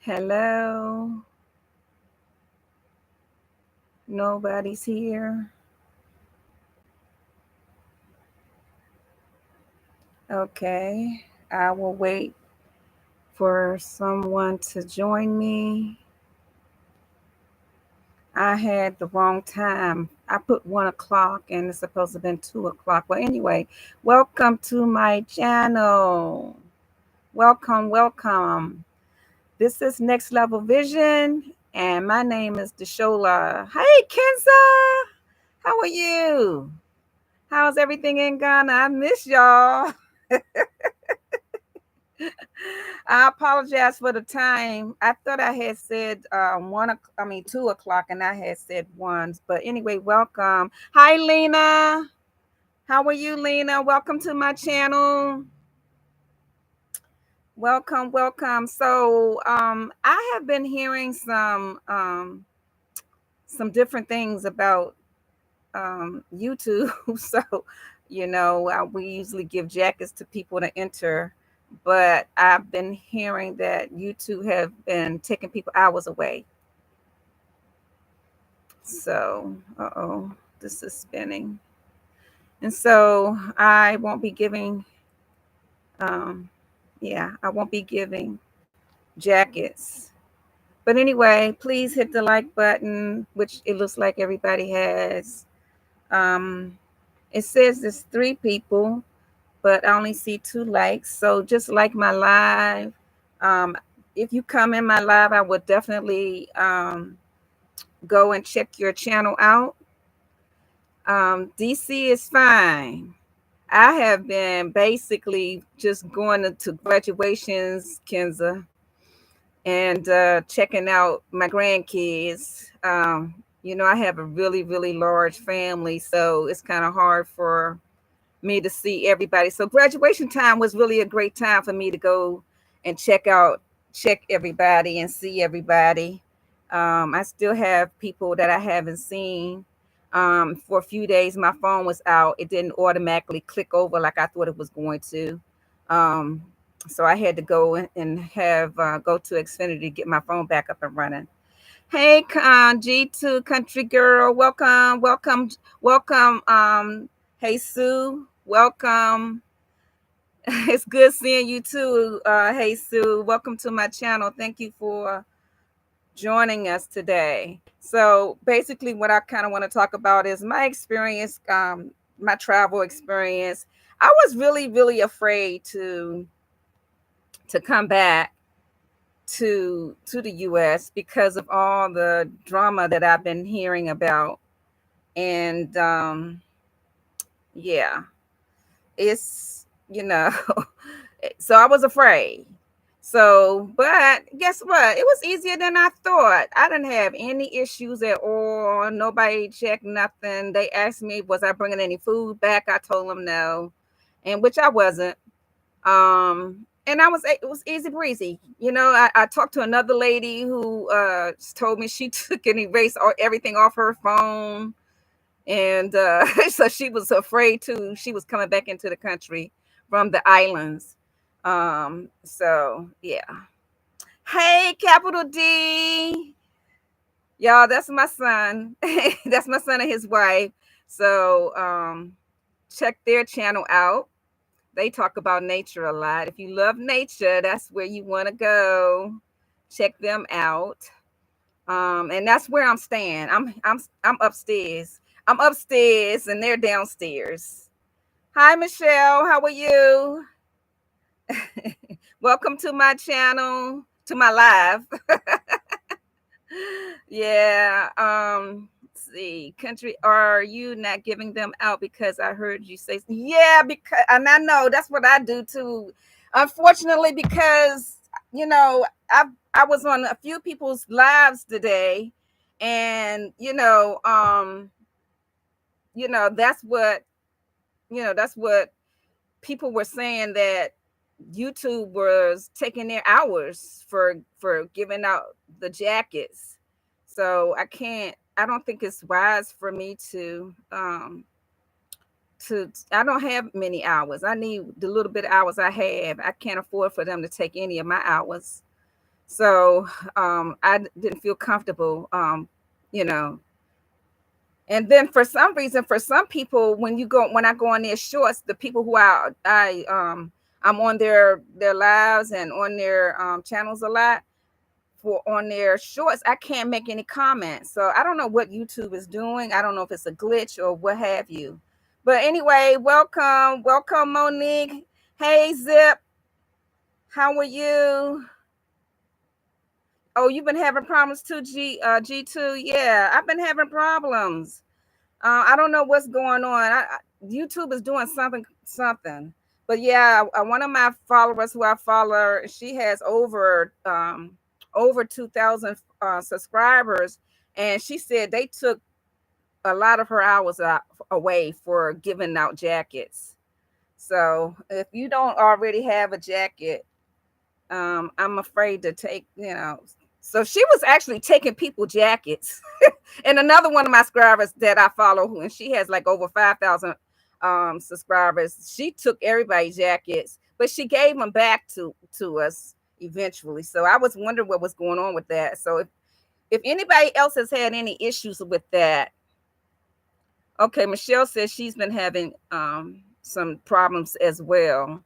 Hello. Nobody's here. Okay. I will wait for someone to join me. I had the wrong time. I put 1 o'clock and it's supposed to have been 2 o'clock. Well, anyway, welcome to my channel. Welcome, welcome. This is Next Level Vision, and my name is Deshola. Hey, Kenza. How are you? How's everything in Ghana? I miss y'all. I apologize for the time. I thought I had said 2 o'clock, and I had said once. But anyway, welcome. Hi, Lena. How are you, Lena? Welcome to my channel. Welcome, welcome. So, I have been hearing some different things about YouTube. So, we usually give jackets to people to enter, but I've been hearing that YouTube have been taking people hours away. So, this is spinning. And so I won't be giving, I won't be giving jackets. But anyway, please hit the like button, which it looks like everybody has. Um, it says there's 3 people, but I only see 2 likes. So just like my live. Um, if you come in my live, I would definitely go and check your channel out. DC is fine. I have been basically just going to graduations, Kenza, and checking out my grandkids. I have a really, really large family, so it's kind of hard for me to see everybody. So graduation time was really a great time for me to go and check everybody and see everybody. I still have people that I haven't seen. For a few days, my phone was out. It didn't automatically click over like I thought it was going to. Um, so I had to go and have go to Xfinity to get my phone back up and running. Hey, G2 Country Girl, welcome, welcome, welcome. Hey, Sue, welcome. It's good seeing you too. Hey, Sue, welcome to my channel. Thank you for joining us today. So basically what I kind of want to talk about is my experience, my travel experience. I was really, really afraid to come back to the US because of all the drama that I've been hearing about. And yeah, it's so I was afraid. So, but guess what? It was easier than I thought. I didn't have any issues at all. Nobody checked nothing. They asked me, was I bringing any food back? I told them no, and which I wasn't. And it was easy breezy. I talked to another lady who told me she took and erased everything off her phone. And so she was afraid too. She was coming back into the country from the islands. So yeah. Hey, capital D. Y'all, that's my son. That's my son and his wife. So check their channel out. They talk about nature a lot. If you love nature, that's where you want to go. Check them out. And that's where I'm staying. I'm upstairs. I'm upstairs and they're downstairs. Hi, Michelle. How are you? Welcome to my channel, to my live. Yeah. Let's see. Country, are you not giving them out because I heard you say yeah, because and I know that's what I do too. Unfortunately, because I was on a few people's lives today, and that's what people were saying, that YouTube was taking their hours for giving out the jackets. So I don't think it's wise for me to I don't have many hours. I need the little bit of hours I have. I can't afford for them to take any of my hours. So I didn't feel comfortable, you know. And then for some reason, for some people, when I go on their shorts, the people who I'm on their lives and on their channels a lot, for on their shorts, I can't make any comments. So I don't know what YouTube is doing. I don't know if it's a glitch or what have you. But anyway, welcome Monique. Hey Zip, how are you? Oh, you've been having problems too, G2. Yeah, I've been having problems. I don't know what's going on. YouTube is doing something. But yeah, one of my followers who I follow, she has over 2,000 subscribers, and she said they took a lot of her hours away for giving out jackets. So if you don't already have a jacket, I'm afraid to take. So she was actually taking people jackets. And another one of my subscribers that I follow, and she has like over 5,000 subscribers, she took everybody's jackets, but she gave them back to us eventually. So I was wondering what was going on with that. So if anybody else has had any issues with that. Okay, Michelle says she's been having some problems as well.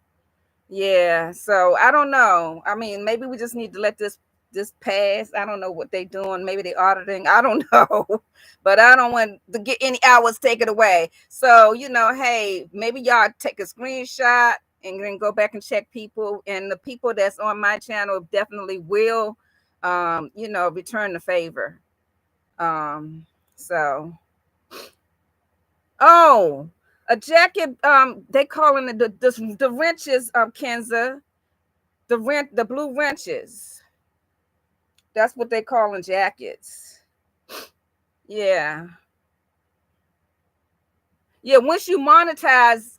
Yeah, so I don't know. I mean, maybe we just need to let this pass. I don't know what they're doing. Maybe they're auditing. I don't know. But I don't want to get any hours taken away. So, hey, maybe y'all take a screenshot and then go back and check people. And the people that's on my channel definitely will return the favor. So oh, a jacket, they calling it the wrenches of Kenza. The blue wrenches. That's what they call in jackets. Yeah. Yeah, once you monetize,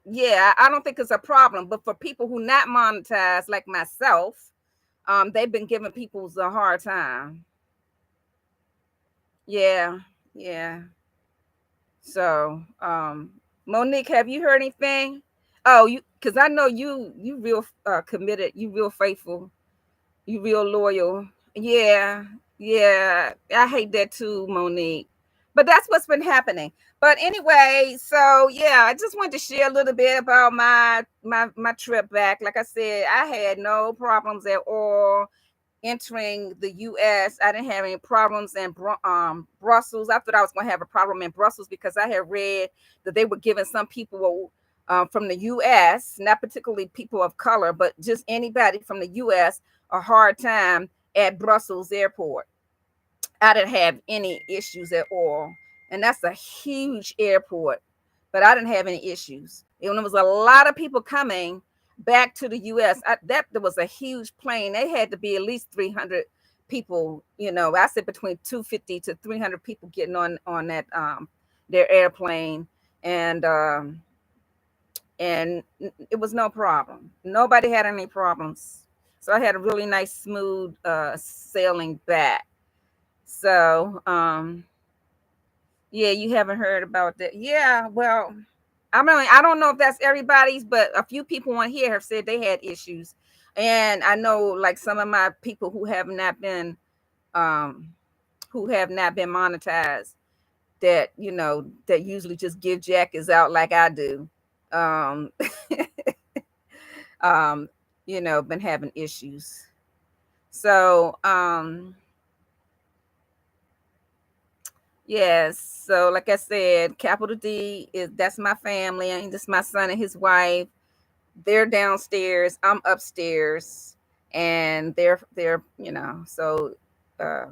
yeah, I don't think it's a problem. But for people who not monetize, like myself, they've been giving people a hard time. Yeah, yeah. So, Monique, have you heard anything? Oh, because I know you real committed, you real faithful, you real loyal. Yeah, yeah. I hate that too, Monique. But that's what's been happening. But anyway, so yeah, I just wanted to share a little bit about my trip back. Like I said, I had no problems at all entering the U.S. I didn't have any problems in Brussels. I thought I was going to have a problem in Brussels because I had read that they were giving some people from the U.S., not particularly people of color, but just anybody from the U.S., a hard time at Brussels airport. I didn't have any issues at all. And that's a huge airport, but I didn't have any issues. And there was a lot of people coming back to the US. There was a huge plane. They had to be at least 300 people, I said between 250 to 300 people getting on that their airplane. And it was no problem. Nobody had any problems. So I had a really nice smooth sailing back. So, yeah, you haven't heard about that. Yeah, well, I don't know if that's everybody's, but a few people on here have said they had issues. And I know like some of my people um who have not been monetized that usually just give jackets out like I do. Um um been having issues. So, yes. So, like I said, capital D that's my family, and this is my son and his wife. They're downstairs. I'm upstairs, and they're. So, uh,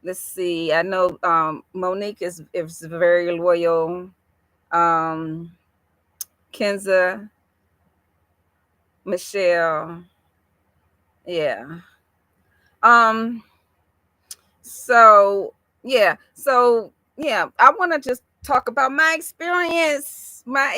let's see. I know Monique is very loyal. Um, Kenza, Michelle, yeah. Um, So yeah, I want to just talk about my experience. My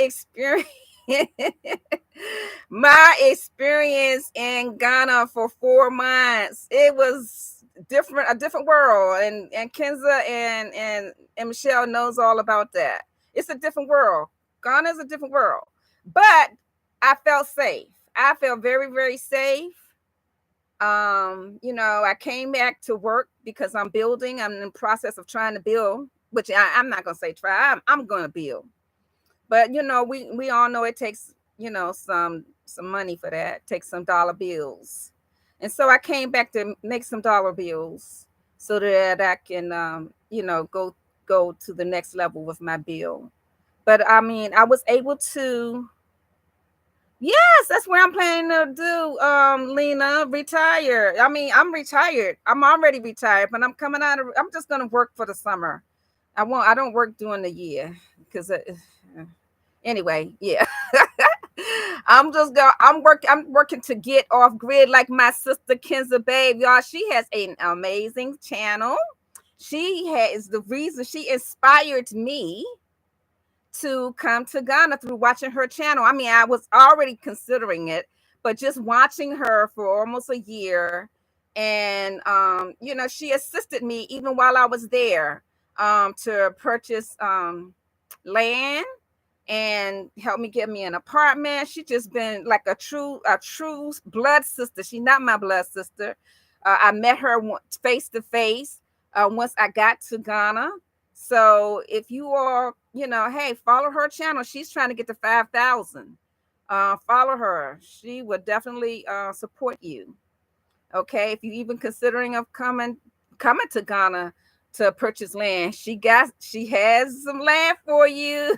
experience in Ghana for 4 months. It was a different world, and Kenza and Michelle knows all about that. It's a different world. Ghana is a different world, but I felt safe. I felt very, very safe. I came back to work because I'm building. I'm in the process of trying to build, which I'm not gonna say try. I'm gonna build, but we all know it takes some money for that. It takes some dollar bills, and so I came back to make some dollar bills so that I can go to the next level with my bill. But I mean, I was able to. Yes, that's where I'm planning to do, Lena, retire. I mean, I'm retired. I'm already retired, but I'm just gonna work for the summer. I don't work during the year because anyway, yeah. I'm working to get off grid like my sister Kenza Babe, y'all. She has an amazing channel. She has the reason she inspired me to come to Ghana through watching her channel. I mean, I was already considering it, but just watching her for almost a year, and she assisted me even while I was there, to purchase land and help me get me an apartment. She just been like a true blood sister. She's not my blood sister. I met her face to face once I got to Ghana. So if you are, hey, follow her channel. She's trying to get to 5,000. Follow her. She would definitely support you. Okay, if you even considering of coming to Ghana to purchase land, she has some land for you.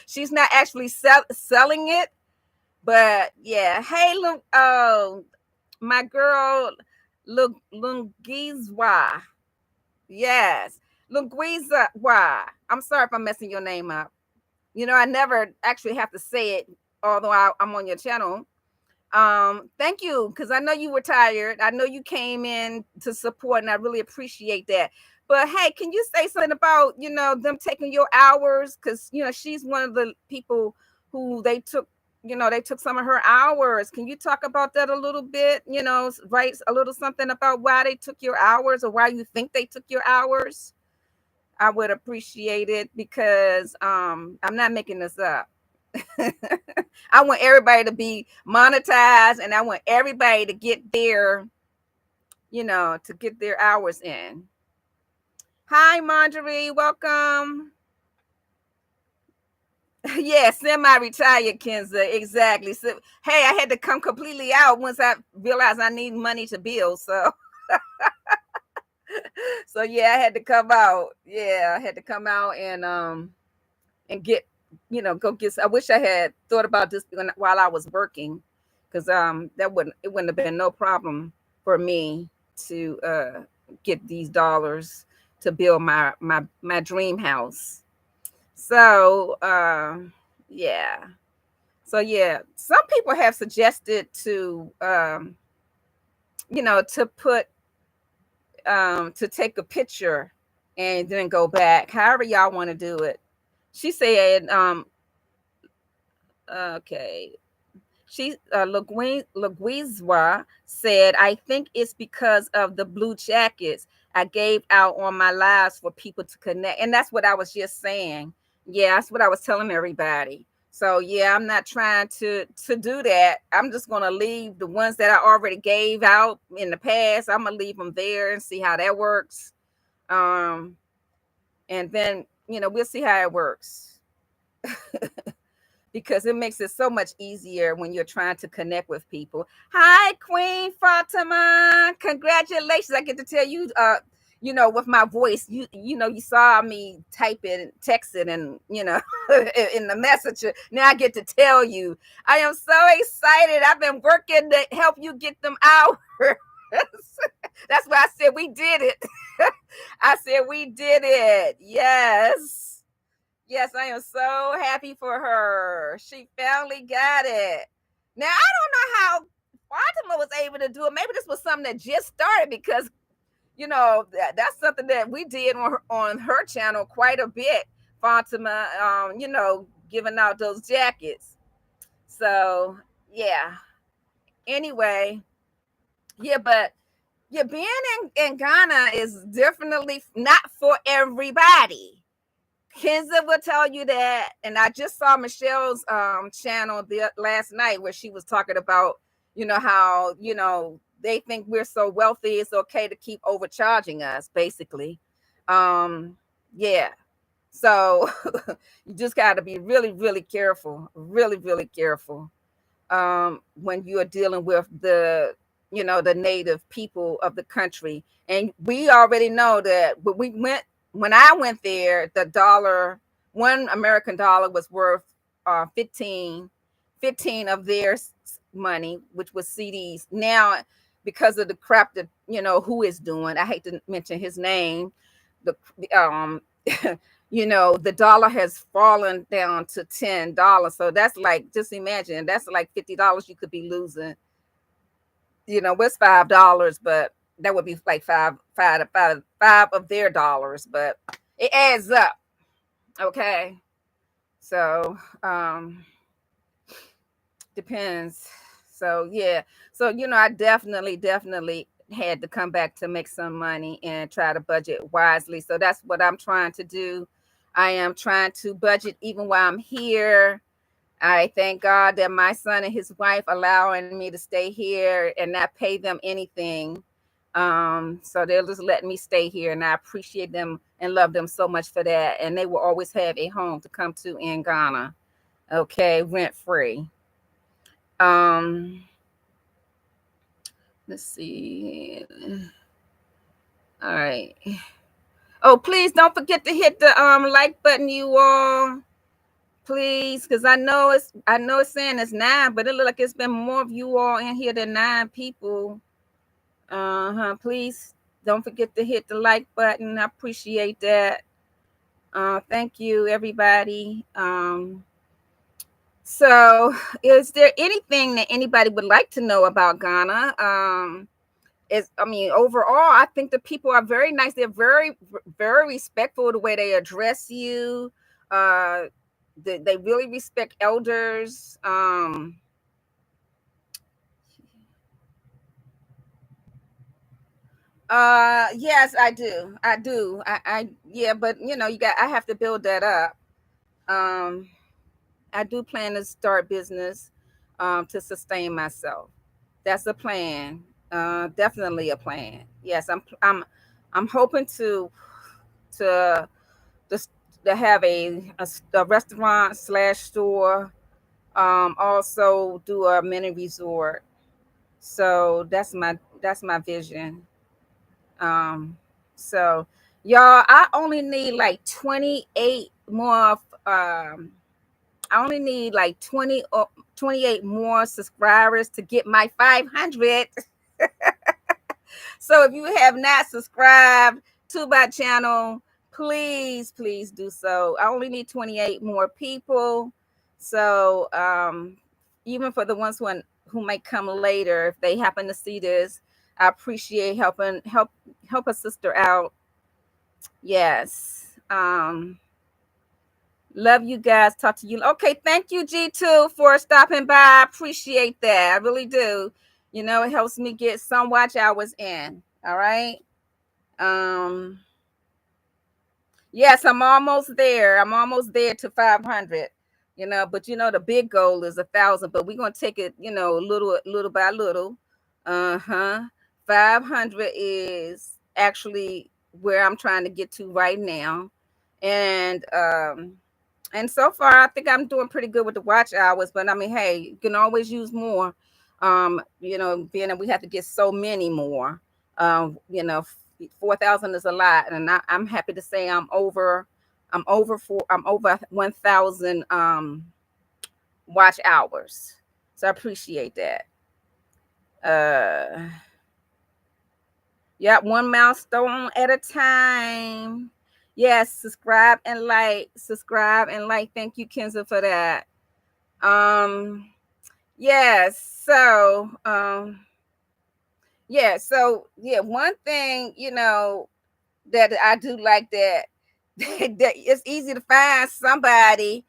She's not actually selling it, but yeah. Hey, look, my girl, look, Lungizwa. Yes, Lungizwa. I'm sorry if I'm messing your name up. I never actually have to say it, although I'm on your channel. Thank you, because I know you were tired. I know you came in to support, and I really appreciate that. But hey, can you say something about them taking your hours? Because she's one of the people who they took some of her hours. Can you talk about that a little bit? Write a little something about why they took your hours or why you think they took your hours. I would appreciate it because I'm not making this up. I want everybody to be monetized, and I want everybody to get their hours in. Hi, Marjorie. Welcome. Yeah, semi-retired, Kenza. Exactly. So, hey, I had to come completely out once I realized I need money to build. So, so yeah, I had to come out. Yeah, I had to come out and get, go get. I wish I had thought about this while I was working, because it wouldn't have been no problem for me to get these dollars to build my dream house. So yeah. So yeah, some people have suggested to put to take a picture and then go back. However y'all want to do it. She said, okay. She Laguizwa said, I think it's because of the blue jackets I gave out on my lives for people to connect. And that's what I was just saying. Yeah, that's what I was telling everybody. So yeah, I'm not trying to do that. I'm just gonna leave the ones that I already gave out in the past. I'm gonna leave them there and see how that works. Um, and then we'll see how it works. Because it makes it so much easier when you're trying to connect with people. Hi, Queen Fatima. Congratulations. I get to tell you, with my voice, you saw me type it, text it, and, in the messenger. Now I get to tell you, I am so excited. I've been working to help you get them hours. That's why I said we did it. I said we did it. Yes. Yes, I am so happy for her. She finally got it. Now, I don't know how Fatima was able to do it. Maybe this was something that just started because, that's something that we did on her channel quite a bit. Fatima, giving out those jackets. So, yeah. Anyway, yeah, but yeah, being in Ghana is definitely not for everybody. Kenza will tell you that, and I just saw Michelle's channel last night where she was talking about how they think we're so wealthy, it's okay to keep overcharging us, basically. Um, yeah. So you just got to be really, really careful, really, really careful when you are dealing with the native people of the country. And we already know that when I went there, the dollar, one American dollar was worth 15 of their money, which was CDs. Now, because of the crap that, who is doing, I hate to mention his name, the the dollar has fallen down to $10. So that's like, just imagine, that's like $50 you could be losing. What's $5, but that would be like five of their dollars, but it adds up. Okay. So depends. So yeah. So I definitely had to come back to make some money and try to budget wisely. So that's what I'm trying to do. I am trying to budget even while I'm here. I thank God that my son and his wife allowing me to stay here and not pay them anything. So they'll just let me stay here, and I appreciate them and love them so much for that. And they will always have a home to come to in Ghana. Okay, rent free. Um, let's see. All right. Oh, please don't forget to hit the like button, you all. Please, because I know it's saying it's 9, but it look like it's been more of you all in here than 9 people. Please don't forget to hit the like button. I appreciate that. Thank you, everybody. So is there anything that anybody would like to know about Ghana? Overall, I think the people are very nice. They're very, very respectful the way they address you. Uh, they really respect elders. Yes, I do. I yeah, but I have to build that up. Um, I do plan to start business to sustain myself. That's a plan. Definitely a plan. Yes, I'm hoping to just to have a restaurant slash store. Also do a mini resort. So that's my vision. Um, so y'all, I only need like 28 more. I only need like 28 more subscribers to get my 500. So if you have not subscribed to my channel, please do so. I only need 28 more people. So even for the ones who might come later, if they happen to see this, I appreciate help a sister out. Yes. Love you guys. Talk to you. Okay, thank you, G2, for stopping by. I appreciate that. I really do. It helps me get some watch hours in. All right. Um, yes, I'm almost there. I'm almost there to 500. But the big goal is 1,000. But we're gonna take it, little by little. Uh-huh. 500 is actually where I'm trying to get to right now. And so far I think I'm doing pretty good with the watch hours, but I mean, hey, you can always use more. Being that we have to get so many more. 4,000 is a lot, and I'm happy to say I'm over 1,000 watch hours. So I appreciate that. Yeah, one milestone at a time. Yes, subscribe and like. Thank you, Kenza, for that. Yes. So one thing, that I do like that that it's easy to find somebody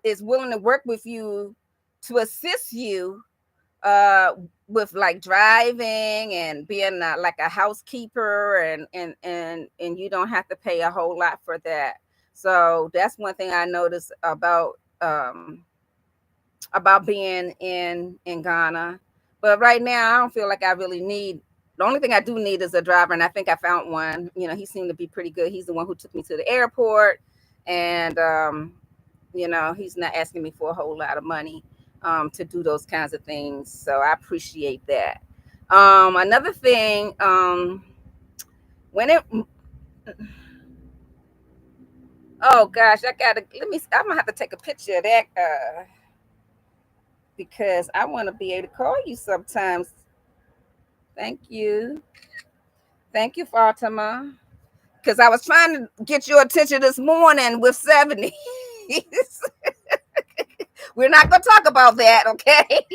is willing to work with you to assist you uh with like driving and being like a housekeeper, and you don't have to pay a whole lot for that. So that's one thing I noticed about being in Ghana. But right now, I don't feel like I really need. The only thing I do need is a driver, and I think I found one. You know, he seemed to be pretty good. He's the one who took me to the airport, and you know, he's not asking me for a whole lot of money to do those kinds of things. So I appreciate that. Another thing, when it, oh gosh, I gotta let me. I'm gonna have to take a picture of that because I want to be able to call you sometimes. Thank you. Thank you, Fatima. Because I was trying to get your attention this morning with 70s. We're not going to talk about that, okay?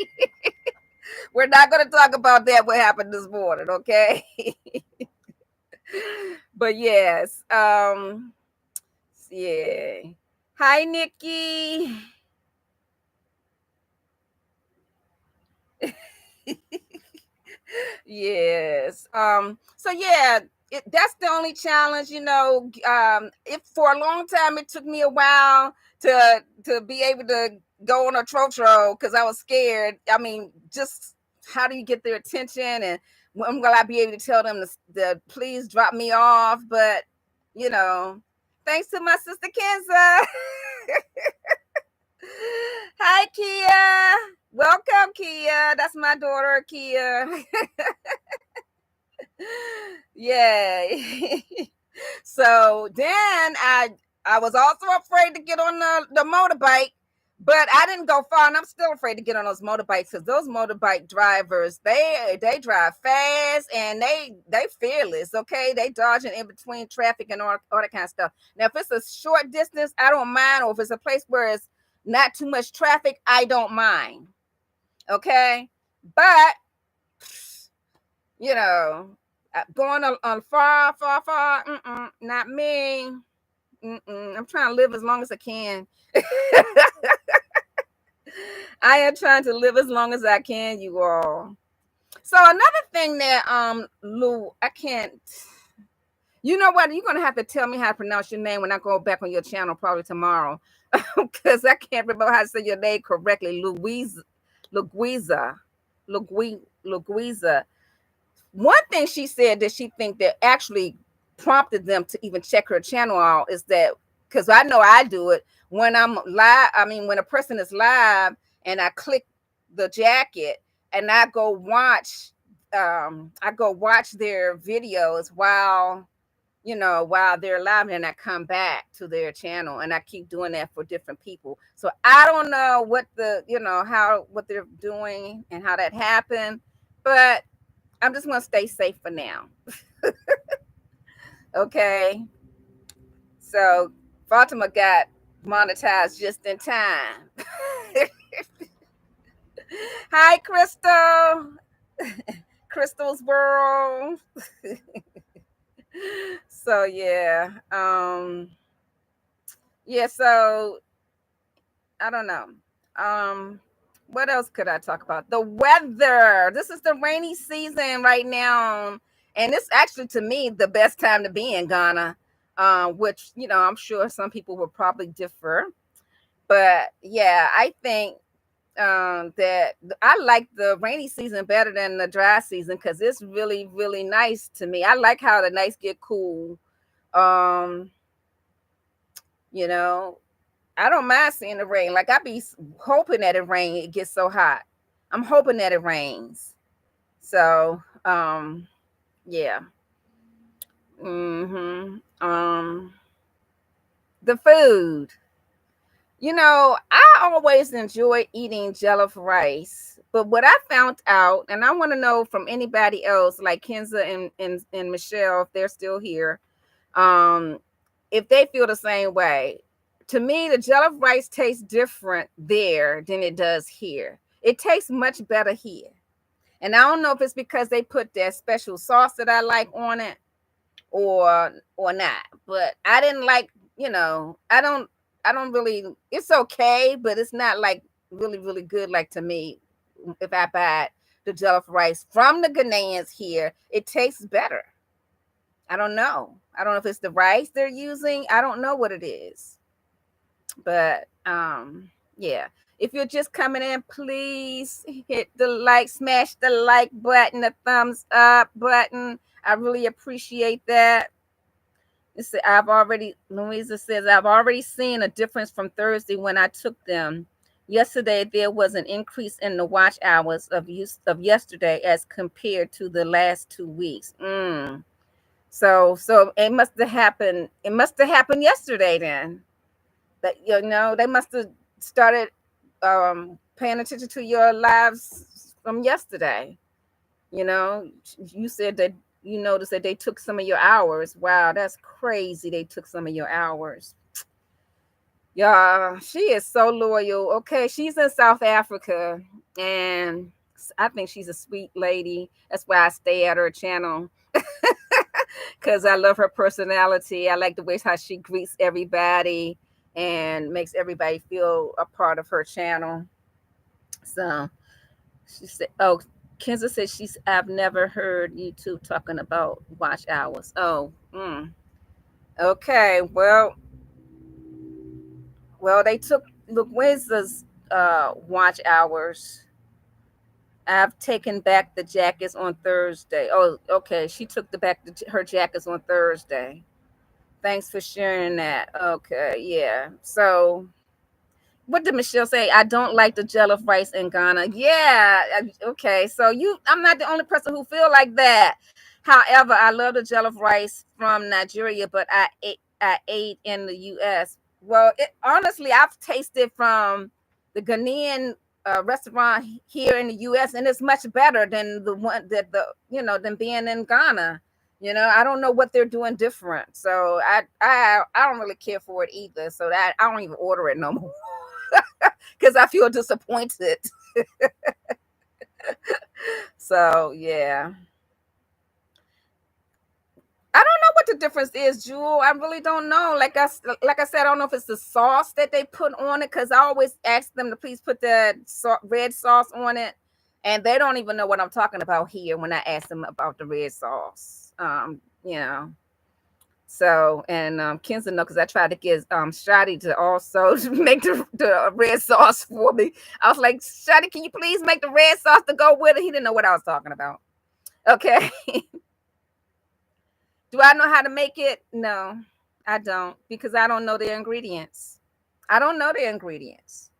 We're not going to talk about that, what happened this morning, okay? But yes, yeah. Hi, Nikki. Yes. So yeah, that's the only challenge, you know. If for a long time it took me a while to be able to go on a trotro because I was scared. I mean, just how do you get their attention, and when will I be able to tell them to please drop me off? But you know, thanks to my sister Kenza. Hi, Kia. Welcome, Kia. That's my daughter, Kia. Yeah. So then I was also afraid to get on the motorbike, but I didn't go far, and I'm still afraid to get on those motorbikes because those motorbike drivers they drive fast and they fearless. Okay, they dodging in between traffic and all that kind of stuff. Now, if it's a short distance, I don't mind, or if it's a place where it's not too much traffic, I don't mind. Okay, but you know, going on far, not me. I'm trying to live as long as I can. I am trying to live as long as I can, you all. So another thing that Lou, I can't. You know what? You're gonna have to tell me how to pronounce your name when I go back on your channel probably tomorrow, because I can't remember how to say your name correctly. Louisa, Louisa. One thing she said that she think that actually prompted them to even check her channel out is that, because I know I do it when I'm live. I mean, when a person is live and I click the jacket and I go watch their videos while while they're live, and I come back to their channel, and I keep doing that for different people. So I don't know what what they're doing and how that happened, but I'm just going to stay safe for now. Okay. So Fatima got monetized just in time. Hi, Crystal. Crystal's world. So yeah. Yeah, so I don't know. What else could I talk about? The weather. This is the rainy season right now. And it's actually, to me, the best time to be in Ghana. Which, I'm sure some people will probably differ. But yeah, I think that I like the rainy season better than the dry season because it's really, really nice to me. I like how the nights get cool. Um, you know, I don't mind seeing the rain. Like I be hoping that it gets so hot. I'm hoping that it rains. So, yeah. The food. I always enjoy eating jollof rice. But what I found out, and I want to know from anybody else, like Kenza and Michelle, if they're still here, um, if they feel the same way. To me, the jollof rice tastes different there than it does here. It tastes much better here. And I don't know if it's because they put that special sauce that I like on it or not. But I didn't like, I don't really, it's okay, but it's not like really, really good. Like to me, if I buy the jollof rice from the Ghanaians here, it tastes better. I don't know. I don't know if it's the rice they're using. I don't know what it is. But yeah. If you're just coming in, please hit the like, smash the like button, the thumbs up button. I really appreciate that. Louisa says, I've already seen a difference from Thursday when I took them. Yesterday, there was an increase in the watch hours of yesterday as compared to the last 2 weeks. So it must have happened. It must have happened yesterday then. That they must have started paying attention to your lives from yesterday. You said that you noticed that they took some of your hours. Wow, that's crazy. They took some of your hours. Yeah, she is so loyal. Okay, she's in South Africa, and I think she's a sweet lady. That's why I stay at her channel. Because I love her personality. I like the way how she greets everybody and makes everybody feel a part of her channel. So she said, oh, Kenza said I've never heard YouTube talking about watch hours. Oh, okay. Well, they took Louisa's watch hours. I've taken back the jackets on Thursday. Oh, okay. She took her jackets on Thursday. Thanks for sharing that. Okay, yeah. So, what did Michelle say? I don't like the jollof rice in Ghana. Yeah. Okay. So I'm not the only person who feel like that. However, I love the jollof rice from Nigeria, but I ate in the U.S. Well, honestly, I've tasted from the Ghanaian restaurant here in the U.S. and it's much better than the one that than being in Ghana. I don't know what they're doing different, so I don't really care for it either. So that I don't even order it no more because I feel disappointed. So yeah. I don't know what the difference is, Jewel. I really don't know. Like I said, I don't know if it's the sauce that they put on it, because I always ask them to please put the red sauce on it, and they don't even know what I'm talking about here when I ask them about the red sauce. So, and Kenza know, because I tried to get Shadi to also make the red sauce for me. I was like, Shadi, can you please make the red sauce to go with it? He didn't know what I was talking about. Okay. Do I know how to make it? No, I don't, because I don't know the ingredients. I don't know the ingredients.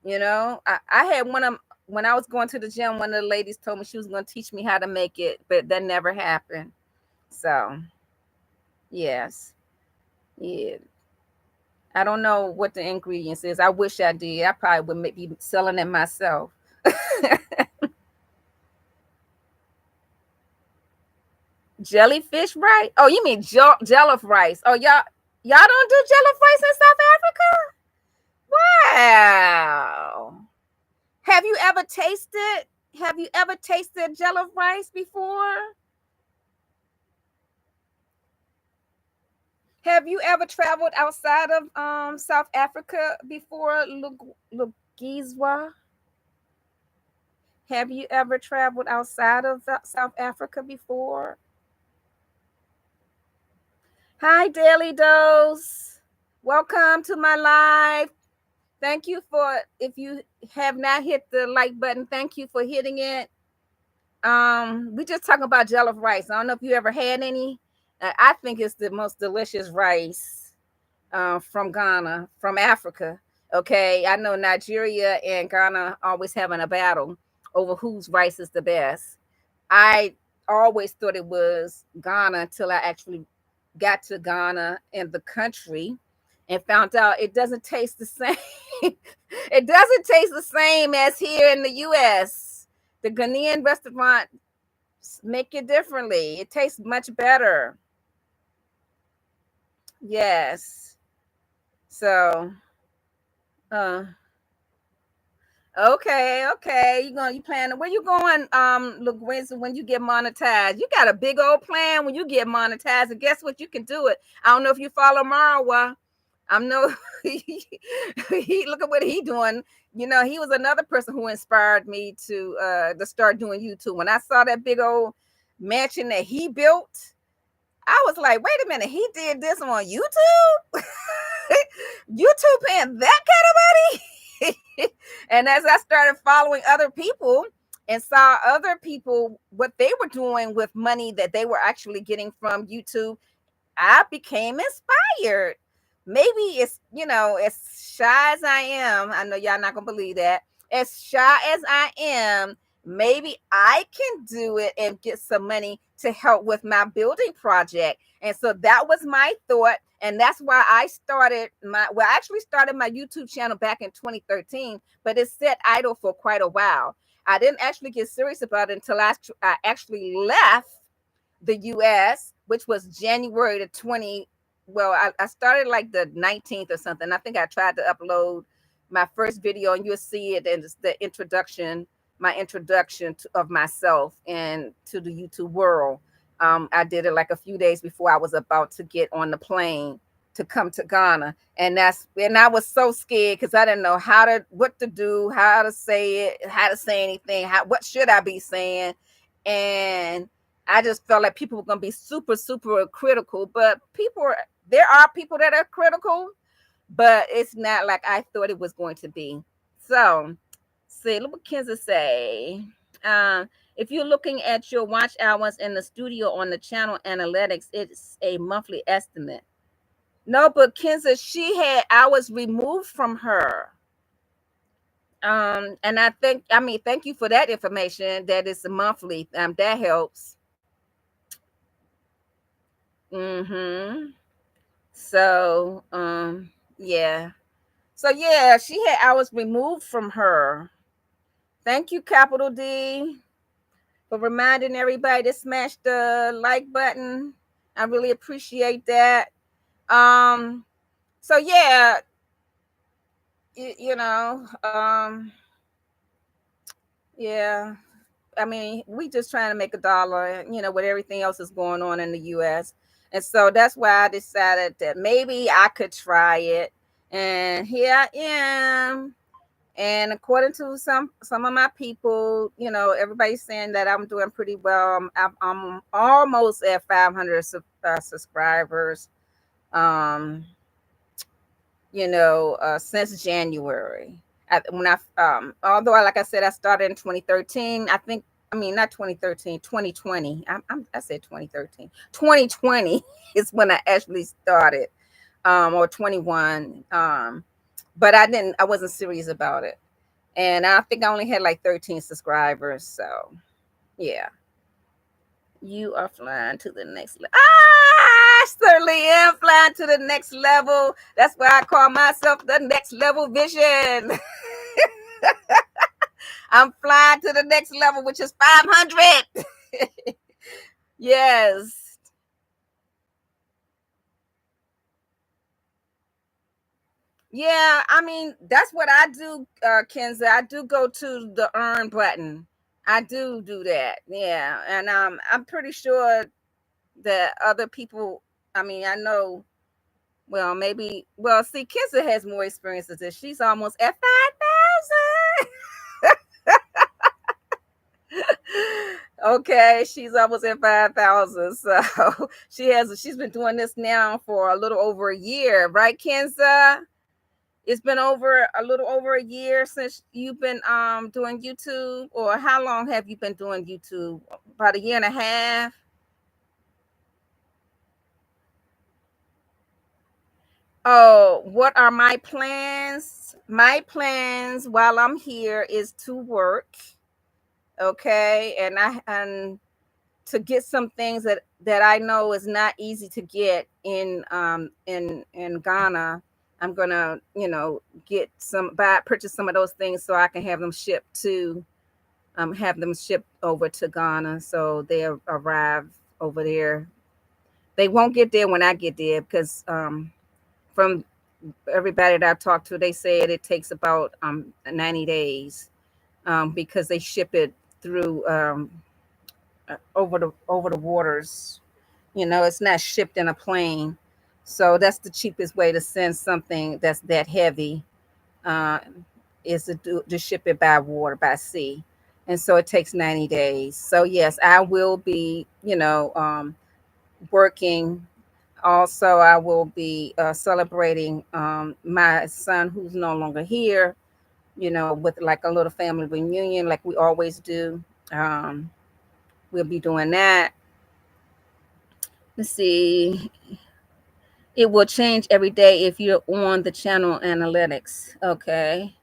I had when I was going to the gym, one of the ladies told me she was going to teach me how to make it, but that never happened. So, yes. Yeah. I don't know what the ingredients is. I wish I did. I probably would be selling it myself. Jellyfish rice? Oh, you mean jollof rice? Oh, y'all don't do jollof rice in South Africa? Wow. Have you ever tasted jollof rice before? Have you ever traveled outside of South Africa before, Lugizwa? Have you ever traveled outside of South Africa before? Hi, Daily Dose. Welcome to my live. Thank you if you have not hit the like button, thank you for hitting it. We just talking about jollof rice. I don't know if you ever had any. I think it's the most delicious rice from Ghana, from Africa. Okay, I know Nigeria and Ghana always having a battle over whose rice is the best. I always thought it was Ghana until I actually got to Ghana and the country and found out it doesn't taste the same. It doesn't taste the same as here in the U.S. The Ghanaian restaurant make it differently. It tastes much better. Yes. So, okay. You plan? Where you going? Look, when you get monetized, you got a big old plan when you get monetized. And guess what? You can do it. I don't know if you follow Marwa. I'm no. He look at what he doing. He was another person who inspired me to start doing YouTube. When I saw that big old mansion that he built, I was like, wait a minute, he did this on YouTube? YouTube paying that kind of money? And as I started following other people and saw other people what they were doing with money that they were actually getting from YouTube, I became inspired. Maybe it's, as shy as I am, I know y'all not gonna believe that. As shy as I am, maybe I can do it and get some money to help with my building project. And so that was my thought. And that's why I started I actually started my YouTube channel back in 2013, but it sat idle for quite a while. I didn't actually get serious about it until I actually left the US, which was January the 20. Well, I started like the 19th or something. I think I tried to upload my first video, and you'll see it in the introduction, my introduction of myself and to the YouTube world. I did it like a few days before I was about to get on the plane to come to Ghana. And I was so scared because I didn't know what to do, how to say it, how to say anything, what should I be saying. And I just felt like people were going to be super, super critical, but there are people that are critical, but it's not like I thought it was going to be. So, see, look what Kenza say. If you're looking at your watch hours in the studio on the channel analytics, it's a monthly estimate. No, but Kenza, she had hours removed from her. And thank you for that information. That is monthly. That helps. Mm-hmm. So, yeah. So yeah, she had hours removed from her. Thank you, Capital D, for reminding everybody to smash the like button. I really appreciate that. So yeah, you know, yeah. I mean, we just trying to make a dollar, with everything else that's going on in the US. And so that's why I decided that maybe I could try it. And here I am. And according to some of my people, everybody's saying that I'm doing pretty well. I'm almost at 500 subscribers. Since January. Although, like I said, I started in 2013. Not 2013, 2020. I said 2013. 2020 is when I actually started, or 21. But I wasn't serious about it. And I think I only had like 13 subscribers. So, yeah. You are flying to the next level. I certainly am flying to the next level. That's why I call myself the next level vision. I'm flying to the next level, which is 500. Yes. Yeah, that's what I do, Kenza. I do go to the earn button. I do that. Yeah. And I'm pretty sure that other people, I know, see, Kenza has more experience than this. She's almost at 5,000. Okay, she's almost at 5,000. So she's been doing this now for a little over a year, right, Kenza? It's been a little over a year since you've been doing YouTube, or how long have you been doing YouTube? About a year and a half. Oh, what are my plans? My plans while I'm here is to work, okay, and to get some things that I know is not easy to get in Ghana. I'm gonna get purchase some of those things so I can have them shipped over to Ghana, so they arrive over there. They won't get there when I get there because from everybody that I talked to, they said it takes about 90 days because they ship it through over the waters. It's not shipped in a plane, so that's the cheapest way to send something that's that heavy. Uh, is to ship it by water, by sea, and so it takes 90 days. So yes, I will be working. Also, I will be celebrating my son who's no longer here. with like a little family reunion, like we always do. Um, we'll be doing that. Let's see. It will change every day if you're on the channel analytics. Okay.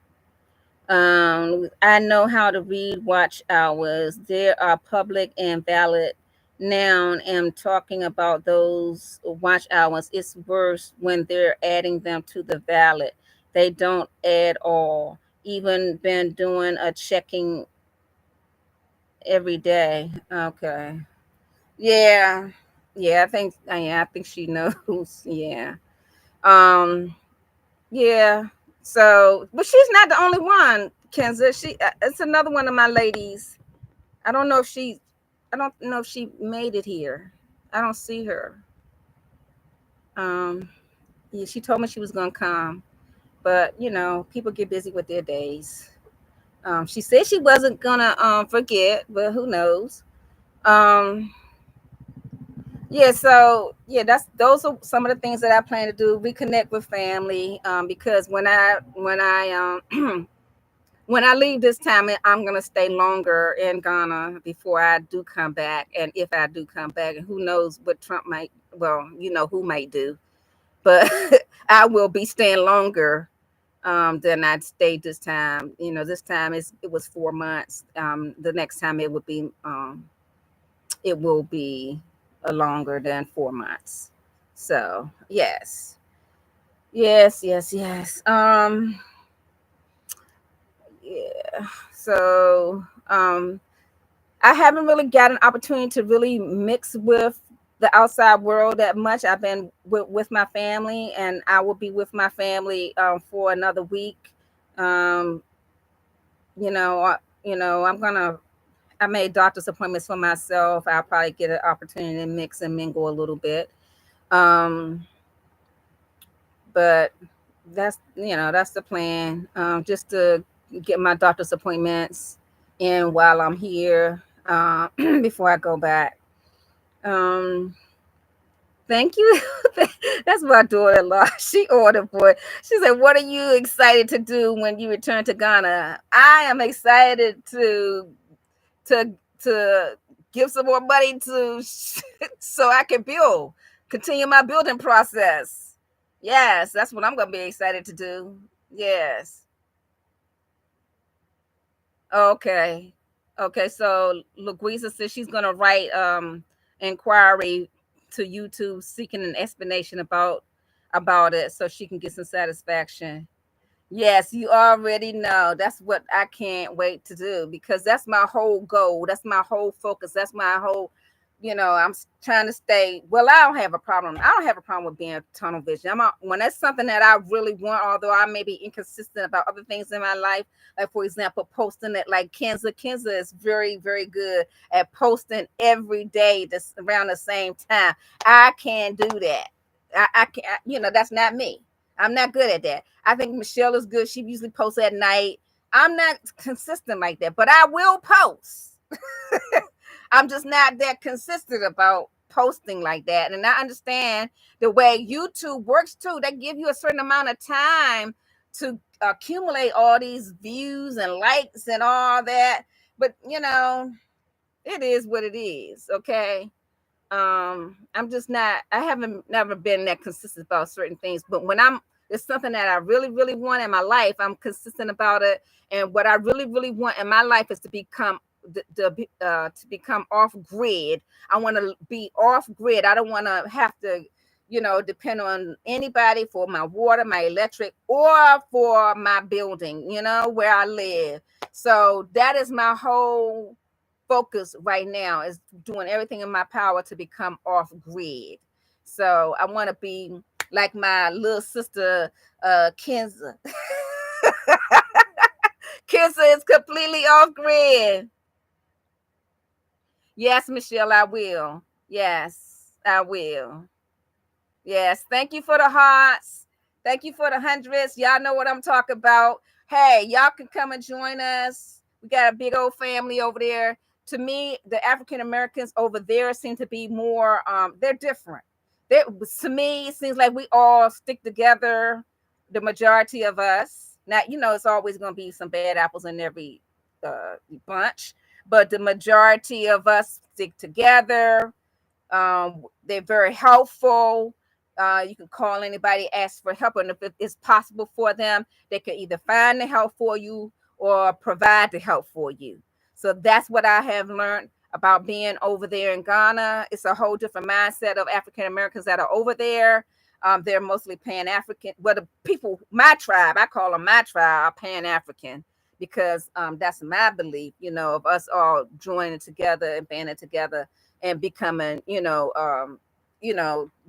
I know how to read watch hours. There are public and valid. Now I'm talking about those watch hours. It's worse when they're adding them to the valid. They don't add all. Even been doing a checking every day. Okay. Yeah. Yeah, I think she knows. Yeah. Um Yeah. So, but she's not the only one, Kenza. It's another one of my ladies. I don't know if she, I don't know if she made it here. I don't see her. Um, yeah, she told me she was gonna come, but people get busy with their days. She said she wasn't gonna forget, but who knows? Um, yeah. So yeah, those are some of the things that I plan to do. Reconnect with family. Because when I leave this time, I'm gonna stay longer in Ghana before I do come back, and if I do come back, and who knows what Trump might, well, who might do, but I will be staying longer than I'd stayed this time. This time it was 4 months. The next time it will be longer than 4 months. So yes, yes, yes, yes. Yeah. So I haven't really got an opportunity to really mix with the outside world that much. I've been with my family, and I will be with my family for another week. Um, I made doctor's appointments for myself. I'll probably get an opportunity to mix and mingle a little bit. Um, but that's the plan. Just to get my doctor's appointments in while I'm here before I go back. Um, Thank you. That's my daughter-in-law. She ordered boy. She said, "What are you excited to do when you return to Ghana?" I am excited to to give some more money to so I can continue my building process. Yes, that's what I'm gonna be excited to do. Yes. Okay. Okay. So Louisa says she's gonna write inquiry to YouTube seeking an explanation about it so she can get some satisfaction. Yes, you already know. That's what I can't wait to do because that's my whole goal. That's my whole focus. That's my whole, I'm trying to stay. Well, I don't have a problem. I don't have a problem with being tunnel vision. When that's something that I really want, although I may be inconsistent about other things in my life, like for example, posting it like Kenza. Kenza is very, very good at posting every day that's around the same time. I can't do that. I can't, that's not me. I'm not good at that. I think Michelle is good. She usually posts at night. I'm not consistent like that, but I will post. I'm just not that consistent about posting like that. And I understand the way YouTube works too. They give you a certain amount of time to accumulate all these views and likes and all that. But it is what it is. Okay. I'm just not, I haven't never been that consistent about certain things, but when it's something that I really, really want in my life, I'm consistent about it. And what I really, really want in my life is to become to become off grid. I want to be off grid. I don't want to have to, depend on anybody for my water, my electric, or for my building, where I live. So that is my whole focus right now, is doing everything in my power to become off grid. So I want to be like my little sister, Kenza. Kenza is completely off grid. Yes, Michelle, I will. Yes, I will. Yes, thank you for the hearts. Thank you for the hundreds. Y'all know what I'm talking about. Hey, y'all can come and join us. We got a big old family over there. To me, the African Americans over there seem to be more, they're different. To me, it seems like we all stick together, the majority of us. Now, it's always going to be some bad apples in every bunch, but the majority of us stick together. They're very helpful. You can call anybody, ask for help, and if it is possible for them, they can either find the help for you or provide the help for you. So that's what I have learned about being over there in Ghana. It's a whole different mindset of African Americans that are over there. They're mostly Pan-African. Well, the people, my tribe, I call them my tribe, are Pan-African, because that's my belief, of us all joining together and banding together and becoming,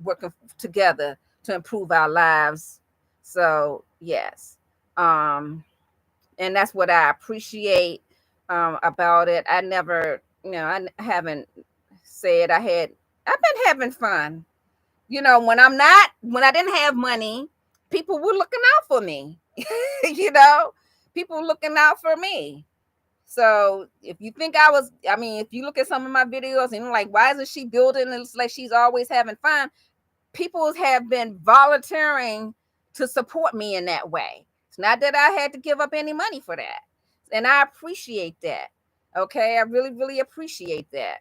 working together to improve our lives. So yes, and that's what I appreciate about it. I never, I haven't said I've been having fun. When I didn't have money, people were looking out for me. you know, People looking out for me. So if you think if you look at some of my videos and you're like, why isn't she building? It's like she's always having fun. People have been volunteering to support me in that way. It's not that I had to give up any money for that. And I appreciate that. Okay. I really, really appreciate that.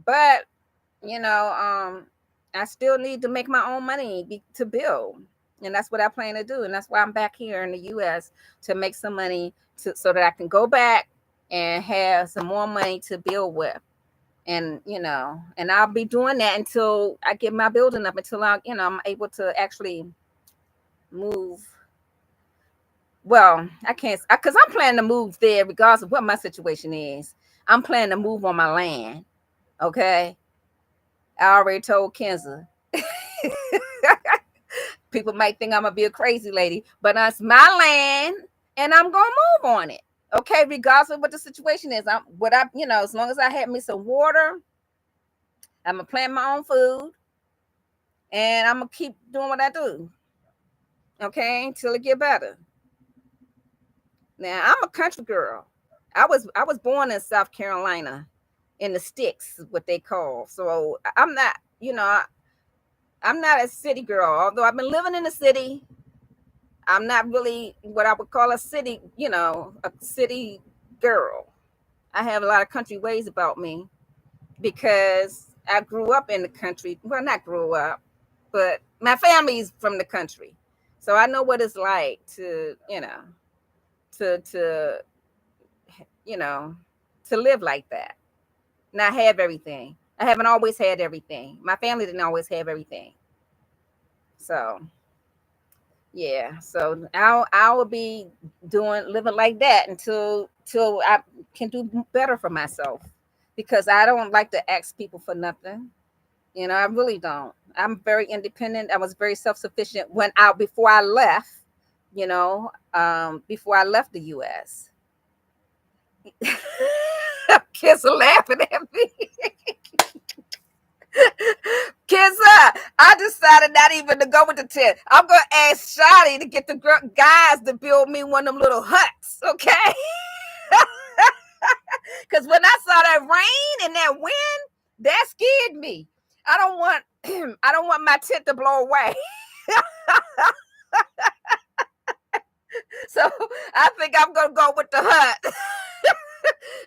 But, I still need to make my own money to build. And that's what I plan to do. And that's why I'm back here in the US, to make some money so that I can go back and have some more money to build with. And and I'll be doing that until I get my building up, until I'm able to actually move. Well, I can't, because I'm planning to move there regardless of what my situation is. I'm planning to move on my land. Okay. I already told Kenza. People might think I'm gonna be a crazy lady, but it's my land and I'm gonna move on it. Okay, regardless of what the situation is. As long as I have me some water, I'm gonna plant my own food, and I'm gonna keep doing what I do. Okay, until it get better. Now I'm a country girl. I was born in South Carolina, in the sticks, what they call. So I'm not, I'm not a city girl. Although I've been living in the city, I'm not really what I would call a city, a city girl. I have a lot of country ways about me because I grew up in the country. Well, not grew up, but my family's from the country. So I know what it's like to, to you know, to live like that. And I have everything. I haven't always had everything. My family didn't always have everything. So yeah, so I will be living like that until I can do better for myself, because I don't like to ask people for nothing. I really don't. I'm very independent. I was very self-sufficient before I left, before I left the US. Kids are laughing at me. Kids, I decided not even to go with the tent. I'm gonna ask Shotty to get the guys to build me one of them little huts, okay? Because when I saw that rain and that wind, that scared me. I don't want I don't want my tent to blow away. So I think I'm gonna go with the hut.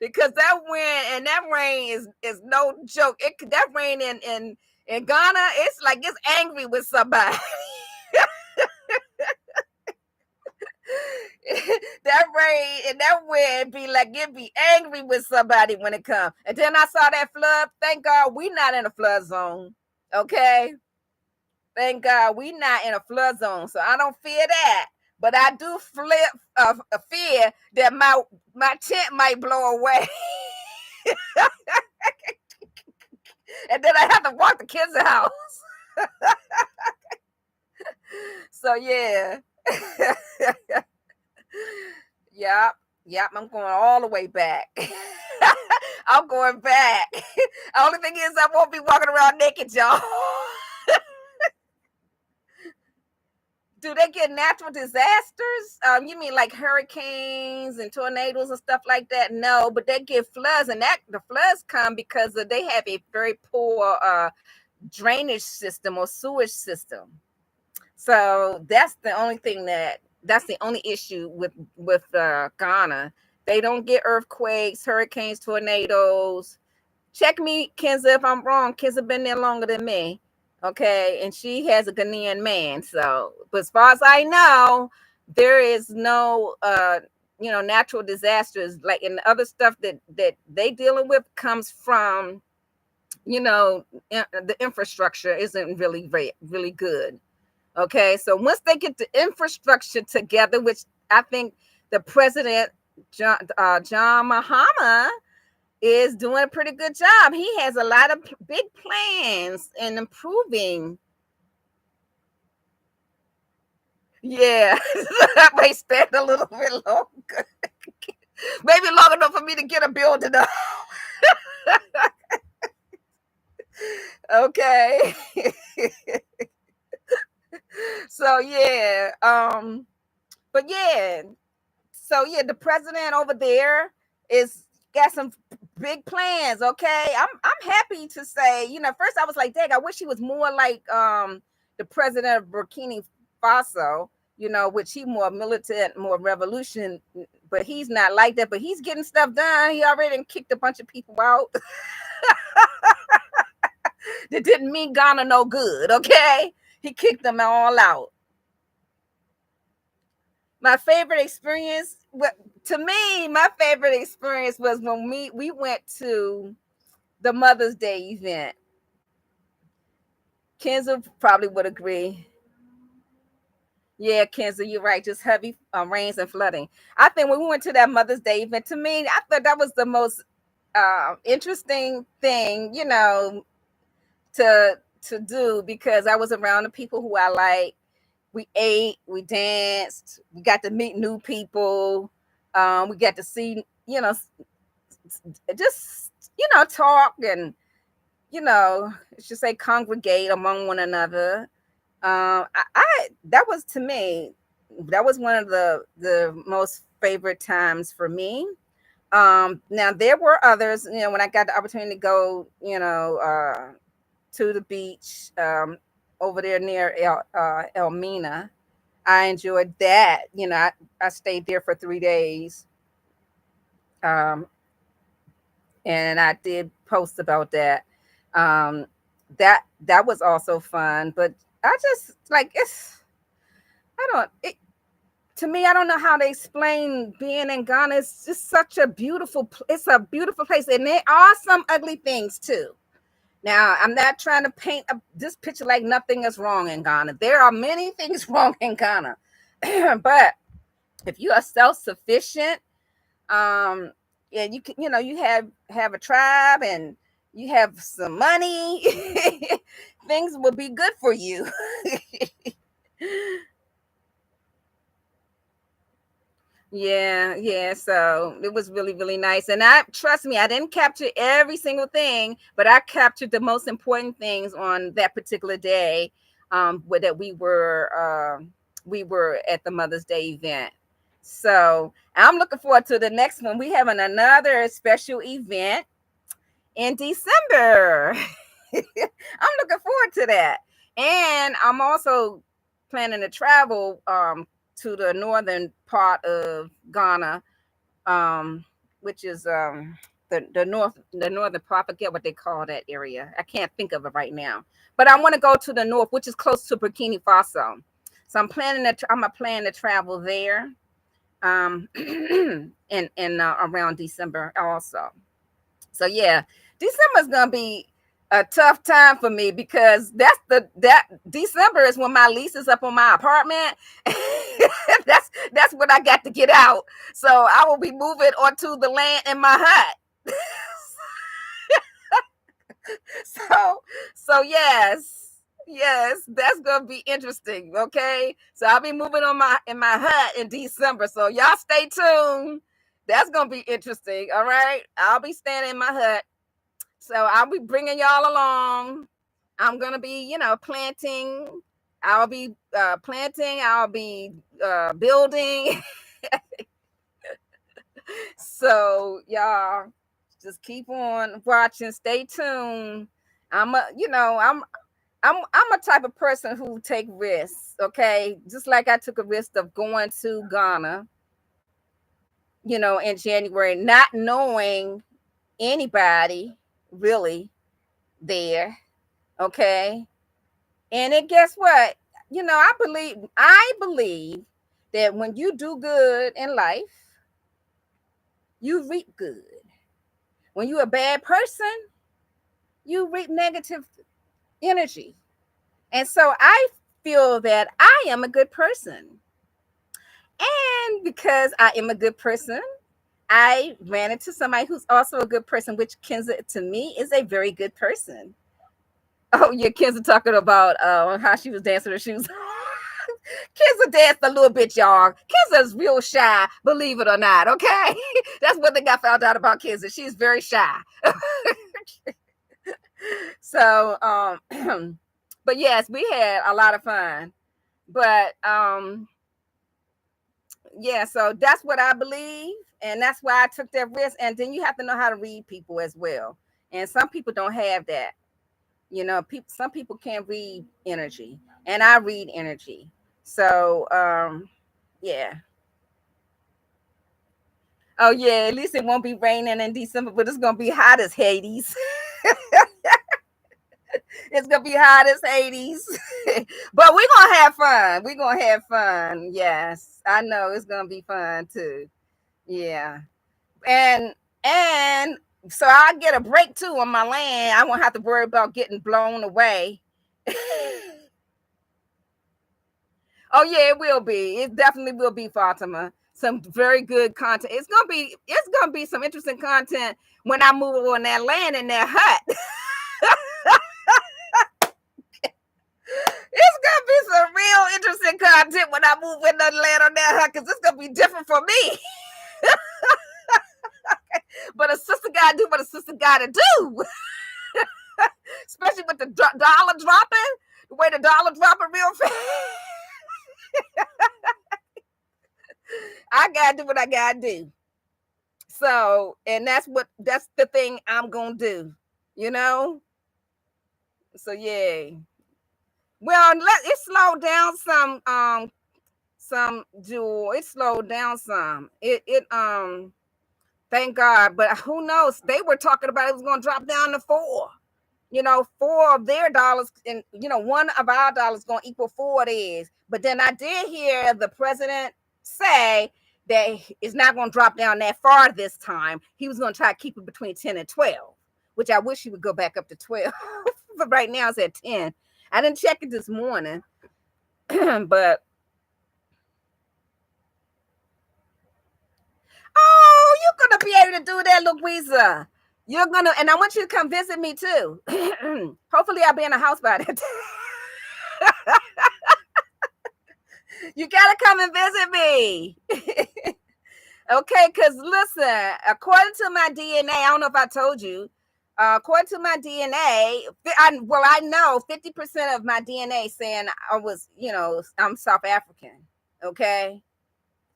Because that wind and that rain is no joke. That rain in Ghana, it's like it's angry with somebody. That rain and that wind be like it be angry with somebody when it comes. And then I saw that flood. Thank God we not in a flood zone. Okay. Thank God we not in a flood zone. So I don't fear that. But I do fear that my tent might blow away. And then I have to walk the kids' house. So yeah. Yep, I'm going all the way back. I'm going back. The only thing is I won't be walking around naked, y'all. Do they get natural disasters? You mean like hurricanes and tornadoes and stuff like that? No, but they get floods, and the floods come because they have a very poor drainage system or sewage system. So that's the only thing that That's the only issue with Ghana. They don't get earthquakes, hurricanes, tornadoes. Check me, Kenza, if I'm wrong. Kenza been there longer than me. Okay, and she has a Ghanaian man. So, but as far as I know, there is no natural disasters like in the other stuff that they dealing with comes from the infrastructure isn't really good. Okay, so once they get the infrastructure together, which I think the president John Mahama is doing a pretty good job. He has a lot of big plans in improving. Yeah, that may stand a little bit longer. Maybe long enough for me to get a building up. Okay. So yeah, but yeah, so yeah, the president over there is got some big plans. Okay, I'm happy to say, first I was like, dang, I wish he was more like the president of Burkina Faso, which he more militant, more revolution, but he's not like that. But he's getting stuff done. He already kicked a bunch of people out that didn't mean Ghana no good. Okay, he kicked them all out. My favorite experience, to me, my favorite experience was when we went to the Mother's Day event. Kenza probably would agree. Yeah, Kenza, you're right. Just heavy rains and flooding. I think when we went to that Mother's Day event, to me, I thought that was the most interesting thing, to do because I was around the people who I like. We ate, we danced, we got to meet new people. We got to see, just talk and should say congregate among one another. I that was to me, that was one of the most favorite times for me. Now there were others, when I got the opportunity to go, to the beach over there near Elmina. I enjoyed that. I stayed there for 3 days. Um, and I did post about that. Um, that was also fun, but I just like I don't it to me, I don't know how to explain being in Ghana. It's just such a it's a beautiful place, and there are some ugly things too. Now, I'm not trying to paint this picture like nothing is wrong in Ghana. There are many things wrong in Ghana, but if you are self-sufficient, um, and you can, you have a tribe and you have some money, things will be good for you. Yeah, yeah. So it was really, really nice. And trust me, I didn't capture every single thing, but I captured the most important things on that particular day. That we were at the Mother's Day event. So I'm looking forward to the next one. We have another special event in December. I'm looking forward to that. And I'm also planning to travel to the northern part of Ghana, which is the northern part. I forget what they call that area. I can't think of it right now. But I want to go to the north, which is close to Burkina Faso. So I'm planning to travel there in around December also. So yeah, December is gonna be a tough time for me because that December is when my lease is up on my apartment. That's when I got to get out. So I will be moving onto the land in my hut. so so yes, that's gonna be interesting. Okay, so I'll be moving in my hut in December. So y'all stay tuned. That's gonna be interesting. All right, I'll be staying in my hut. So I'll be bringing y'all along. I'm gonna be, planting. I'll be planting. I'll be building. So y'all just keep on watching. Stay tuned. I'm I'm a type of person who take risks, okay? Just like I took a risk of going to Ghana, in January, not knowing anybody really there, okay? And it guess what? I believe that when you do good in life, you reap good. When you're a bad person, you reap negative energy. And so I feel that I am a good person. And because I am a good person, I ran into somebody who's also a good person, which Kenza to me is a very good person. Oh yeah, Kenza talking about how she was dancing her shoes. Kenza danced a little bit, y'all. Kenza's real shy, believe it or not. Okay, that's one thing I found out about Kenza. She's very shy. So, but yes, we had a lot of fun. But yeah, so that's what I believe, and that's why I took that risk. And then you have to know how to read people as well. And some people don't have that. Some people can't read energy, and I read energy. So yeah. Oh yeah, at least it won't be raining in December, but it's gonna be hot as Hades. It's gonna be hot as Hades. But we're gonna have fun. We're gonna have fun. Yes. I know it's gonna be fun too. Yeah. And so I get a break too on my land. I won't have to worry about getting blown away. Oh yeah, it will be. It definitely will be, Fatima. Some very good content. It's gonna be some interesting content when I move on that land in that hut. It's gonna be some real interesting content when I move in the land on that hut, because it's gonna be different for me. But a sister gotta do what a sister gotta do. Especially with the dollar dropping, the way the dollar dropping real fast. I gotta do what I gotta do. So, and that's the thing I'm gonna do, you know. So yeah. Well, let it slow down some Jewel. It slowed down some. It thank God. But who knows? They were talking about it was gonna drop down to 4. 4 of their dollars, and one of our dollars going to equal 4 of theirs. But then I did hear the president say that it's not going to drop down that far this time. He was going to try to keep it between 10 and 12, which I wish he would go back up to 12. But right now it's at 10. I didn't check it this morning, but oh, you're going to be able to do that, Louisa. You're gonna, and I want you to come visit me too. Hopefully, I'll be in a house by that time. You gotta come and visit me. Okay, because listen, according to my DNA, I don't know if I told you, according to my DNA, I know 50% of my DNA saying I'm South African. Okay,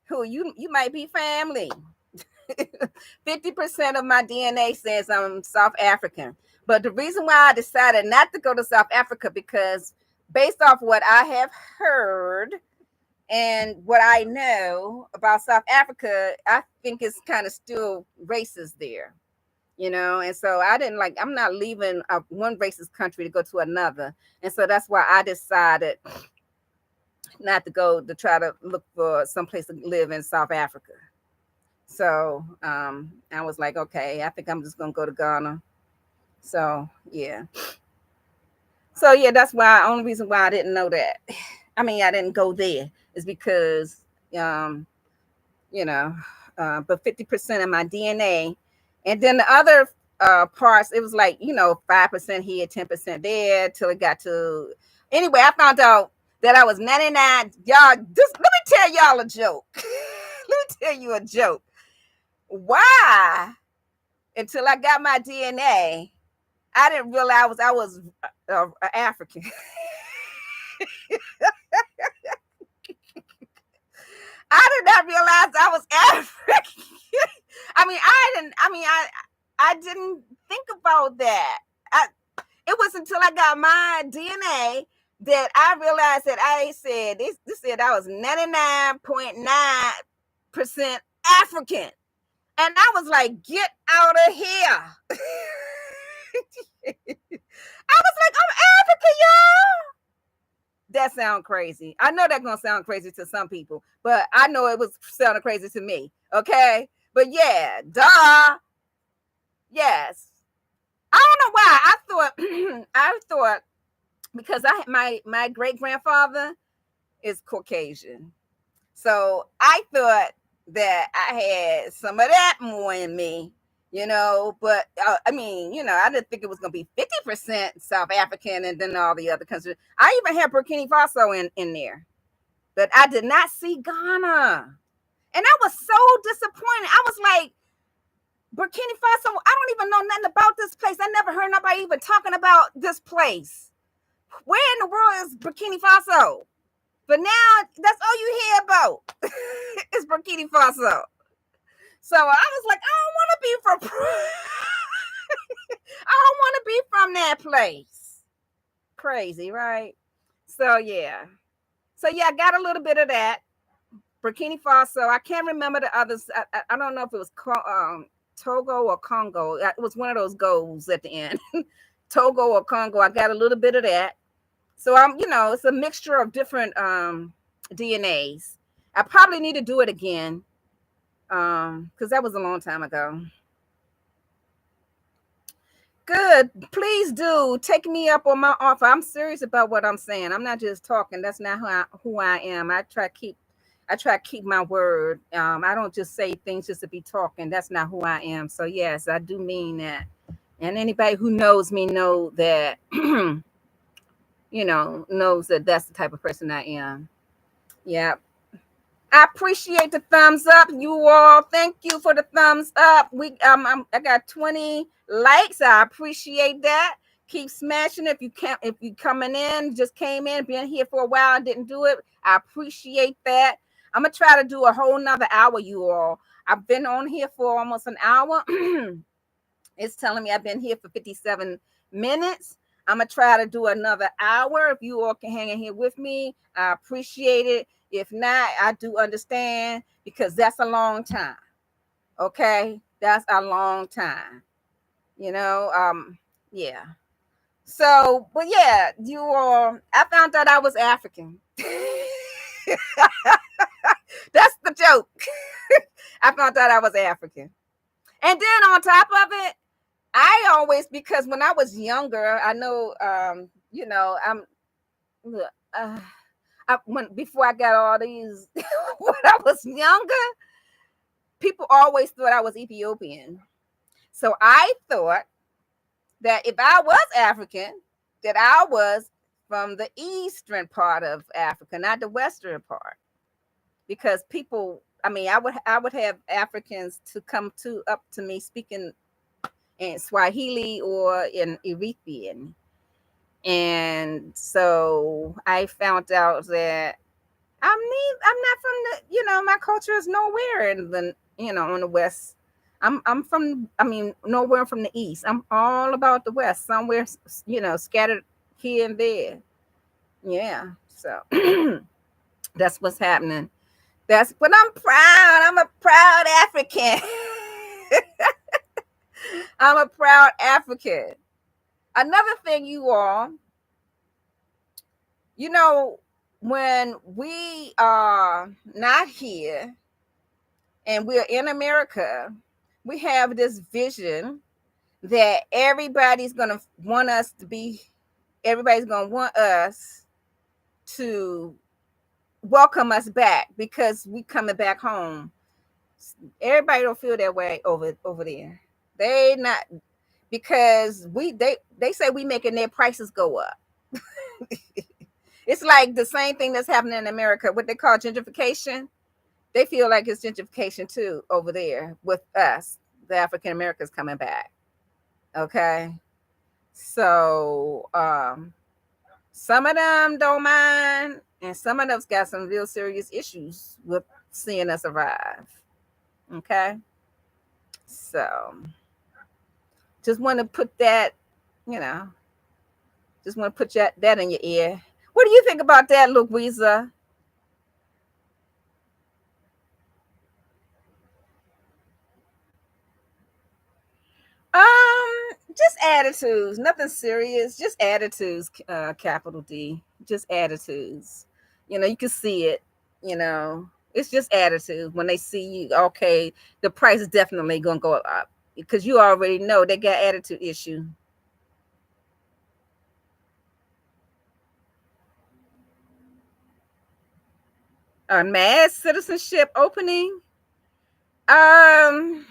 who you might be family. 50% of my DNA says I'm South African. But the reason why I decided not to go to South Africa, because based off what I have heard and what I know about South Africa, I think it's kind of still racist there. And so I'm not leaving one racist country to go to another. And so that's why I decided not to go to try to look for someplace to live in South Africa. So I was like, okay, I think I'm just gonna go to Ghana. So yeah. So yeah, that's why only reason why I didn't know that. I mean, I didn't go there is because um, but 50% of my DNA, and then the other parts, it was like 5% here, 10% there, till it got to. Anyway, I found out that I was 99. Y'all, let me tell y'all a joke. Let me tell you a joke. Why? Until I got my DNA, I didn't realize I was African. I did not realize I was African. I mean, I didn't think about that. It was until I got my DNA that I realized that I said this said I was 99.9% African. And I was like, get out of here. I was like, I'm African, y'all. That sounds crazy. I know that's gonna sound crazy to some people, but I know it was sounding crazy to me. Okay. But yeah, duh. Yes. I don't know why. I thought because my great grandfather is Caucasian. So I thought that I had some of that more in me, but I mean, I didn't think it was going to be 50% South African and then all the other countries. I even had Burkina Faso in there, but I did not see Ghana. And I was so disappointed. I was like, Burkina Faso, I don't even know nothing about this place. I never heard nobody even talking about this place. Where in the world is Burkina Faso? But now that's all you hear about is Burkina Faso. So I was like, I don't want to be from I don't want to be from that place. Crazy, right? So yeah. So yeah, I got a little bit of that. Burkina Faso. I can't remember the others. I don't know if it was Togo or Congo. It was one of those goals at the end. Togo or Congo. I got a little bit of that. So it's a mixture of different DNAs. I probably need to do it again because that was a long time ago. Good. Please do take me up on my offer. I'm serious about what I'm saying. I'm not just talking. That's not who I am. I try to keep my word. I don't just say things just to be talking. That's not who I am. So yes, I do mean that. And anybody who knows me know that knows that that's the type of person I am. Yeah. I appreciate the thumbs up, you all. Thank you for the thumbs up. I got 20 likes. I appreciate that. Keep smashing. If you coming in, just came in, been here for a while, didn't do it. I appreciate that. I'm gonna try to do a whole nother hour, you all. I've been on here for almost an hour. It's telling me I've been here for 57 minutes. I'm gonna try to do another hour. If you all can hang in here with me, I appreciate it. If not, I do understand because that's a long time. Okay, that's a long time. Yeah. So, but yeah, you all. I found out I was African. That's the joke. I found out I was African, and then on top of it, I always because when I was younger, I know, I'm. Before I got all these, when I was younger, people always thought I was Ethiopian. So I thought that if I was African, that I was from the eastern part of Africa, not the western part, because people. I mean, I would have Africans to come up to me speaking in Swahili or in Eritrean. And so I found out that I'm not from my culture is nowhere in the on the west. I'm from nowhere from the east. I'm all about the west, somewhere scattered here and there. Yeah. So that's what's happening. But I'm proud. I'm a proud African. I'm a proud African. Another thing, you all, when we are not here and we're in America, we have this vision that everybody's going to want us to welcome us back because we coming back home. Everybody don't feel that way over there. They not because they say we making their prices go up. It's like the same thing that's happening in America, what they call gentrification. They feel like it's gentrification too over there with us, the African Americans coming back. Okay. So some of them don't mind, and some of them's got some real serious issues with seeing us arrive. Okay. So just want to put that, you know, Just want to put that in your ear. What do you think about that, Louisa? Just attitudes, nothing serious, just attitudes, capital D, just attitudes. You can see it, it's just attitude. When they see you, okay, the price is definitely gonna go up because you already know they got attitude issue. Mass citizenship opening. Um,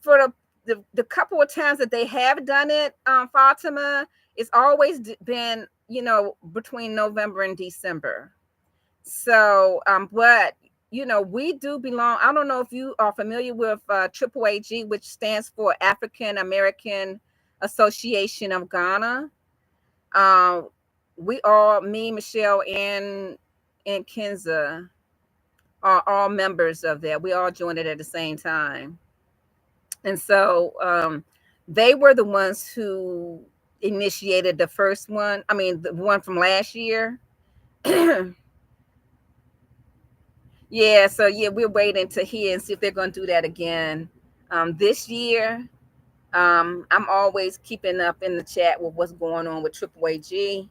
for the couple of times that they have done it, Fatima, it's always been, between November and December. So, but we do belong. I don't know if you are familiar with AAAG, which stands for African American Association of Ghana. Um, we all, me, Michelle, and Kenza, are all members of that. We all joined it at the same time. And so they were the ones who initiated the first one. I mean, the one from last year. Yeah, so yeah, we're waiting to hear and see if they're going to do that again this year. I'm always keeping up in the chat with what's going on with AAAG,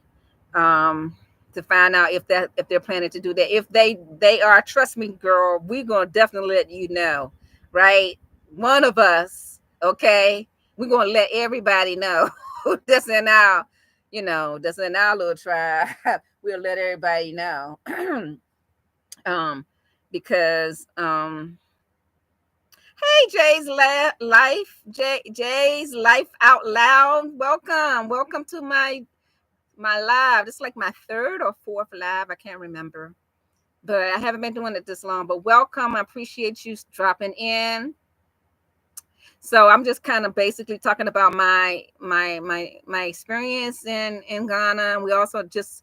to find out if they're planning to do that. If they are, trust me, girl, we're gonna definitely let you know, right? One of us, okay? We're gonna let everybody know that's in our, that's in our little tribe. We'll let everybody know. um, because hey, Jay's life out loud. Welcome to my live. It's like my third or fourth live. I can't remember, but I haven't been doing it this long. But welcome. I appreciate you dropping in. So I'm just kind of basically talking about my experience in Ghana. We also just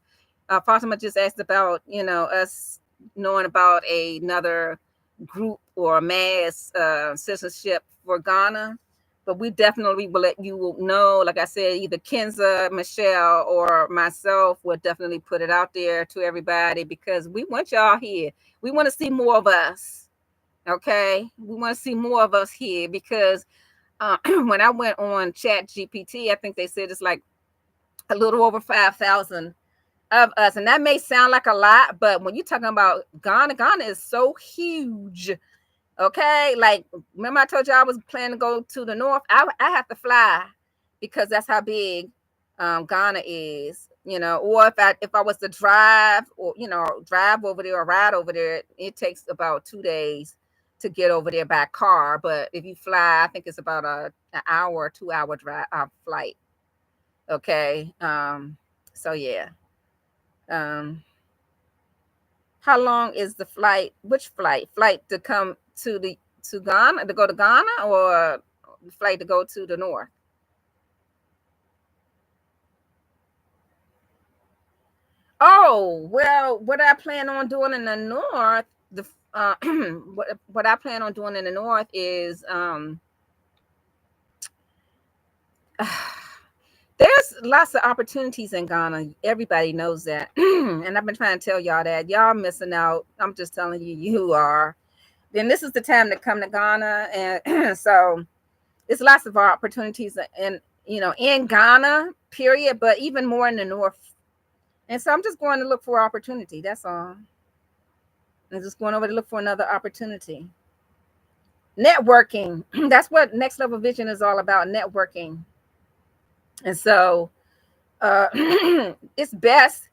Fatima just asked about us knowing about another group or mass citizenship for Ghana. But we definitely will let you know. Like I said, either Kenza, Michelle, or myself will definitely put it out there to everybody because we want y'all here. We want to see more of us. Okay, we want to see more of us here because when I went on Chat GPT, I think they said it's like a little over 5,000 of us, and that may sound like a lot, but when you're talking about Ghana is so huge. Okay, like remember I told you I was planning to go to the north. I have to fly because that's how big Ghana is. Or if I was to drive or drive over there or ride over there, it takes about 2 days to get over there by car. But if you fly, I think it's about an hour or 2 hour drive flight. Okay, so yeah. Um, how long is the flight? Which flight? Flight to come to Ghana, to go to Ghana, or flight to go to the north? Oh, well, what I plan on doing in the north, what I plan on doing in the north is there's lots of opportunities in Ghana. Everybody knows that. And I've been trying to tell y'all that. Y'all missing out. I'm just telling you, you are. Then this is the time to come to Ghana. And so it's lots of opportunities in Ghana, period, but even more in the north. And so I'm just going to look for opportunity. That's all. I'm just going over to look for another opportunity. Networking. That's what Next Level Vision is all about, networking. And so it's best.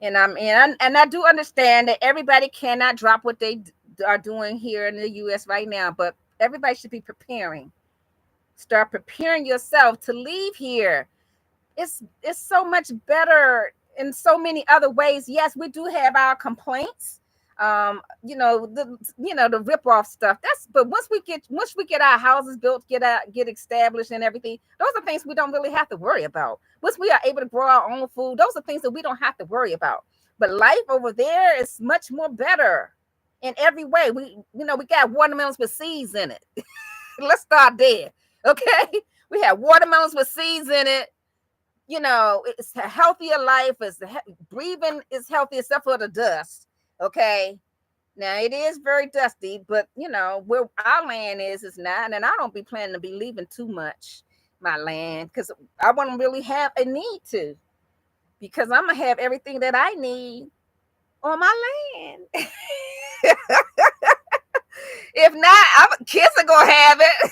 And I do understand that everybody cannot drop what they are doing here in the US right now, but everybody should be preparing. Start preparing yourself to leave here. It's so much better in so many other ways. Yes, we do have our complaints. The rip off stuff. But once we get our houses built, get established and everything, those are things we don't really have to worry about. Once we are able to grow our own food, those are things that we don't have to worry about. But life over there is much more better in every way. We got watermelons with seeds in it. Let's start there. Okay. We have watermelons with seeds in it. it's a healthier life. Breathing is healthy except for the dust. Okay. Now it is very dusty, but where our land is not, and I don't be planning to be leaving too much my land because I wouldn't really have a need to, because I'm gonna have everything that I need on my land. If not, kids are gonna have it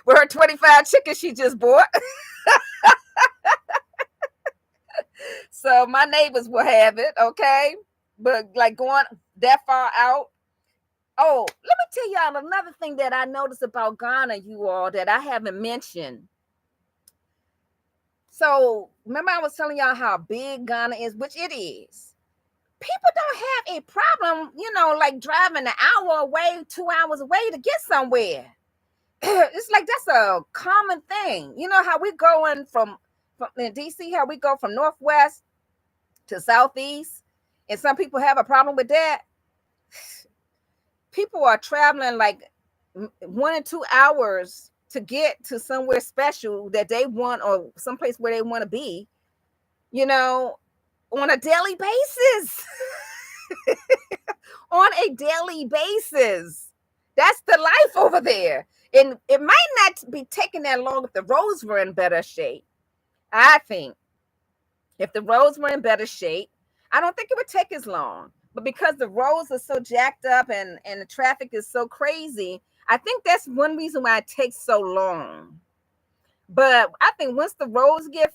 with her 25 chickens she just bought. So my neighbors will have it, okay? But like going that far out. Oh, let me tell y'all another thing that I noticed about Ghana, you all, that I haven't mentioned. So remember I was telling y'all how big Ghana is, which it is. People don't have a problem, like driving an hour away, 2 hours away to get somewhere. It's like that's a common thing. You know how we going from in DC, how we go from northwest to southeast, and some people have a problem with that. People are traveling like 1 and 2 hours to get to somewhere special that they want, or someplace where they want to be, on a daily basis. On a daily basis. That's the life over there. And it might not be taking that long if the roads were in better shape. I think if the roads were in better shape, I don't think it would take as long. But because the roads are so jacked up and the traffic is so crazy, I think that's one reason why it takes so long. But I think once the roads get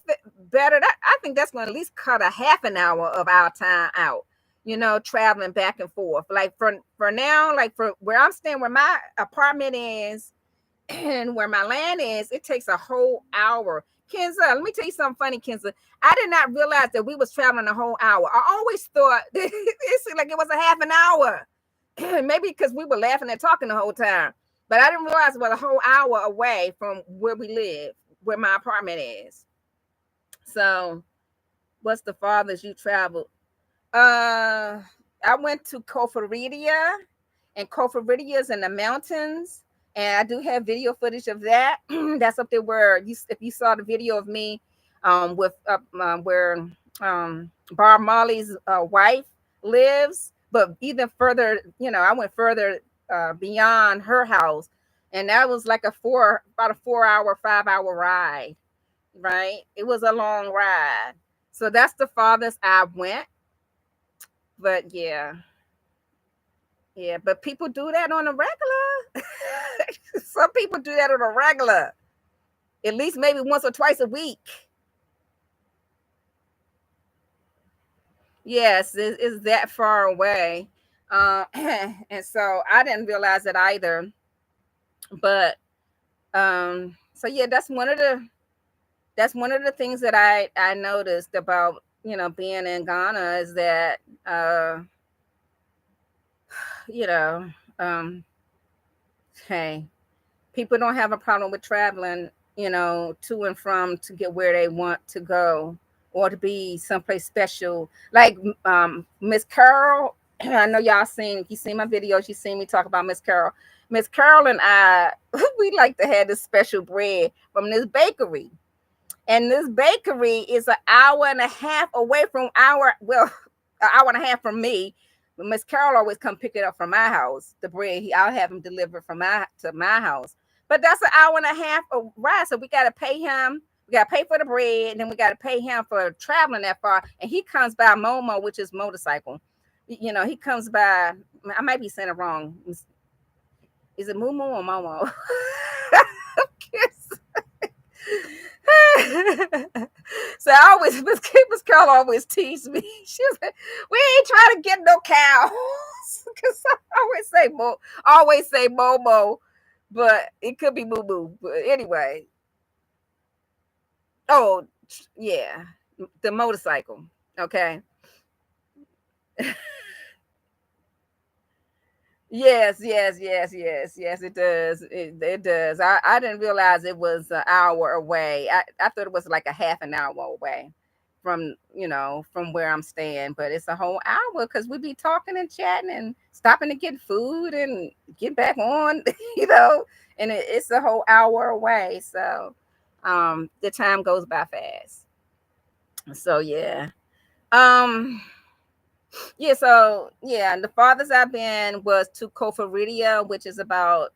better, I think that's going to at least cut a half an hour of our time out, traveling back and forth. Like for now, like for where I'm staying, where my apartment is and where my land is, it takes a whole hour. Kenza, let me tell you something funny, Kenza. I did not realize that we was traveling a whole hour. I always thought it seemed like it was a half an hour. Maybe because we were laughing and talking the whole time. But I didn't realize it was a whole hour away from where we live, where my apartment is. So, what's the farthest you traveled? I went to Koforidia, and Koforidia is in the mountains, and I do have video footage of that. That's up there where if you saw the video of me, with where Bob Marley's wife lives, but even further, I went further beyond her house, and that was like about a 4 hour, 5 hour ride. Right, it was a long ride. So that's the farthest I went. But yeah, but people do that on a regular. Some people do that on a regular, at least maybe once or twice a week. Yes, it's that far away. And so I didn't realize it either. But so yeah, that's one of the things that I noticed about being in Ghana, is that you know hey, people don't have a problem with traveling, to and from, to get where they want to go, or to be someplace special. Like Miss Carol, I know y'all seen, if you seen my videos, you seen me talk about Miss Carol. Miss Carol and I, we like to have this special bread from this bakery. And this bakery is an hour and a half away from an hour and a half from me. But Miss Carol always come pick it up from my house. The bread, I'll have him delivered to my house. But that's an hour and a half of ride. So we got to pay him. We got to pay for the bread. And then we got to pay him for traveling that far. And he comes by Momo, which is motorcycle. He comes by, I might be saying it wrong. Is it Mumu or Momo? So I always, Miss Carol always teased me. She was like, "We ain't trying to get no cows," because I always say Momo, but it could be Moo Moo. But anyway, oh yeah, the motorcycle. Okay. Yes, it does. It does. I didn't realize it was an hour away. I thought it was like a half an hour away from where I'm staying, but it's a whole hour because we be talking and chatting and stopping to get food and get back on, and it's a whole hour away. So the time goes by fast. So yeah. Um yeah, so yeah, the farthest I've been was to Koforidua, which is about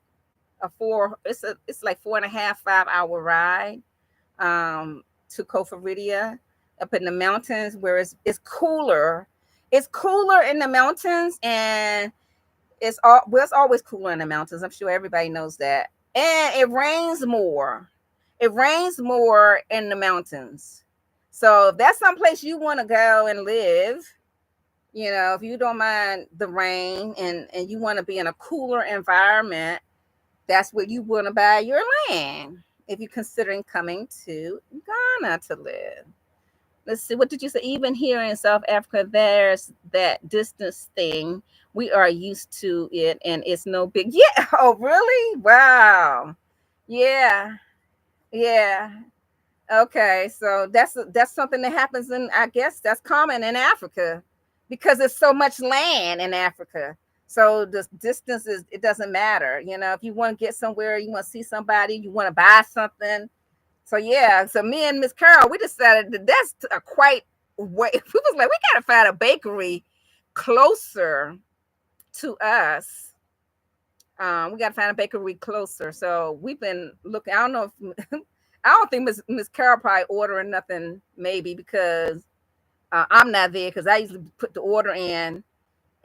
it's like 4.5, 5 hour ride to Koforidua up in the mountains where it's cooler. It's cooler in the mountains, and it's always cooler in the mountains. I'm sure everybody knows that. And it rains more. It rains more in the mountains. So if that's someplace you want to go and live, if you don't mind the rain and you want to be in a cooler environment, that's where you want to buy your land if you're considering coming to Ghana to live. Let's see, what did you say? Even here in South Africa, there's that distance thing. We are used to it, and it's no big. Yeah. Oh, really? Wow. Yeah. Yeah. Okay. So that's something that happens in. I guess that's common in Africa, because there's so much land in Africa. So the distance it doesn't matter. If you want to get somewhere, you want to see somebody, you want to buy something, so yeah, so me and Miss Carol, we decided that that's a quite way. We was like, we gotta find a bakery closer to us. We gotta find a bakery closer. So we've been looking. I don't know if I don't think Miss Carol probably ordering nothing, maybe because I'm not there, because I usually put the order in,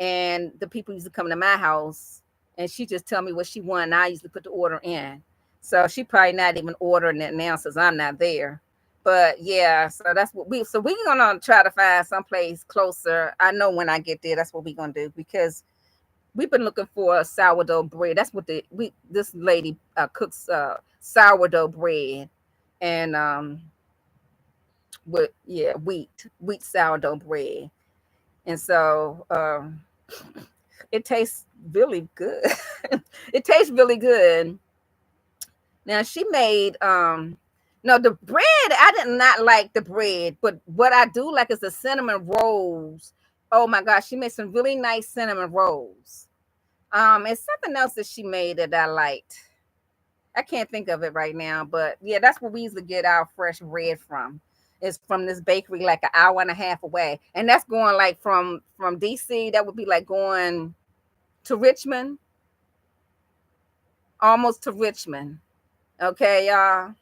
and the people used to come to my house, and she just tell me what she want, and I usually put the order in. So she probably not even ordering it now since I'm not there. But yeah, so that's what we're gonna try to find someplace closer. I know when I get there, that's what we're gonna do, because we've been looking for a sourdough bread. That's what this lady cooks sourdough bread, and with wheat sourdough bread, and so it tastes really good. It tastes really good. Now she made no, the bread, I did not like the bread, but what I do like is the cinnamon rolls. Oh my gosh, she made some really nice cinnamon rolls. And something else that she made that I liked. I can't think of it right now, but yeah, that's where we usually get our fresh bread from. It's from this bakery like an hour and a half away. And that's going like from DC, that would be like going to Richmond, almost to Richmond. Okay, y'all.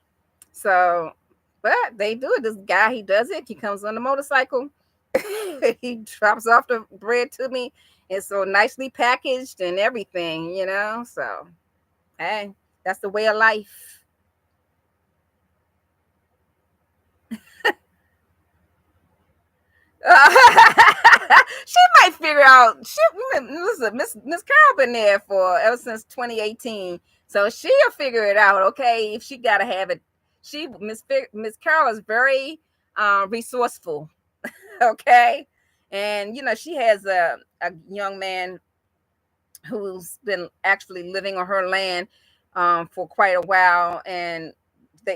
So, but they do it. This guy, he does it. He comes on the motorcycle. He drops off the bread to me. It's so nicely packaged and everything. So, hey, that's the way of life. She might figure out. Listen, Miss Carol been there for ever since 2018, so she'll figure it out. Okay, if she gotta have it, Miss Carol is very resourceful. Okay, and she has a young man who's been actually living on her land for quite a while, and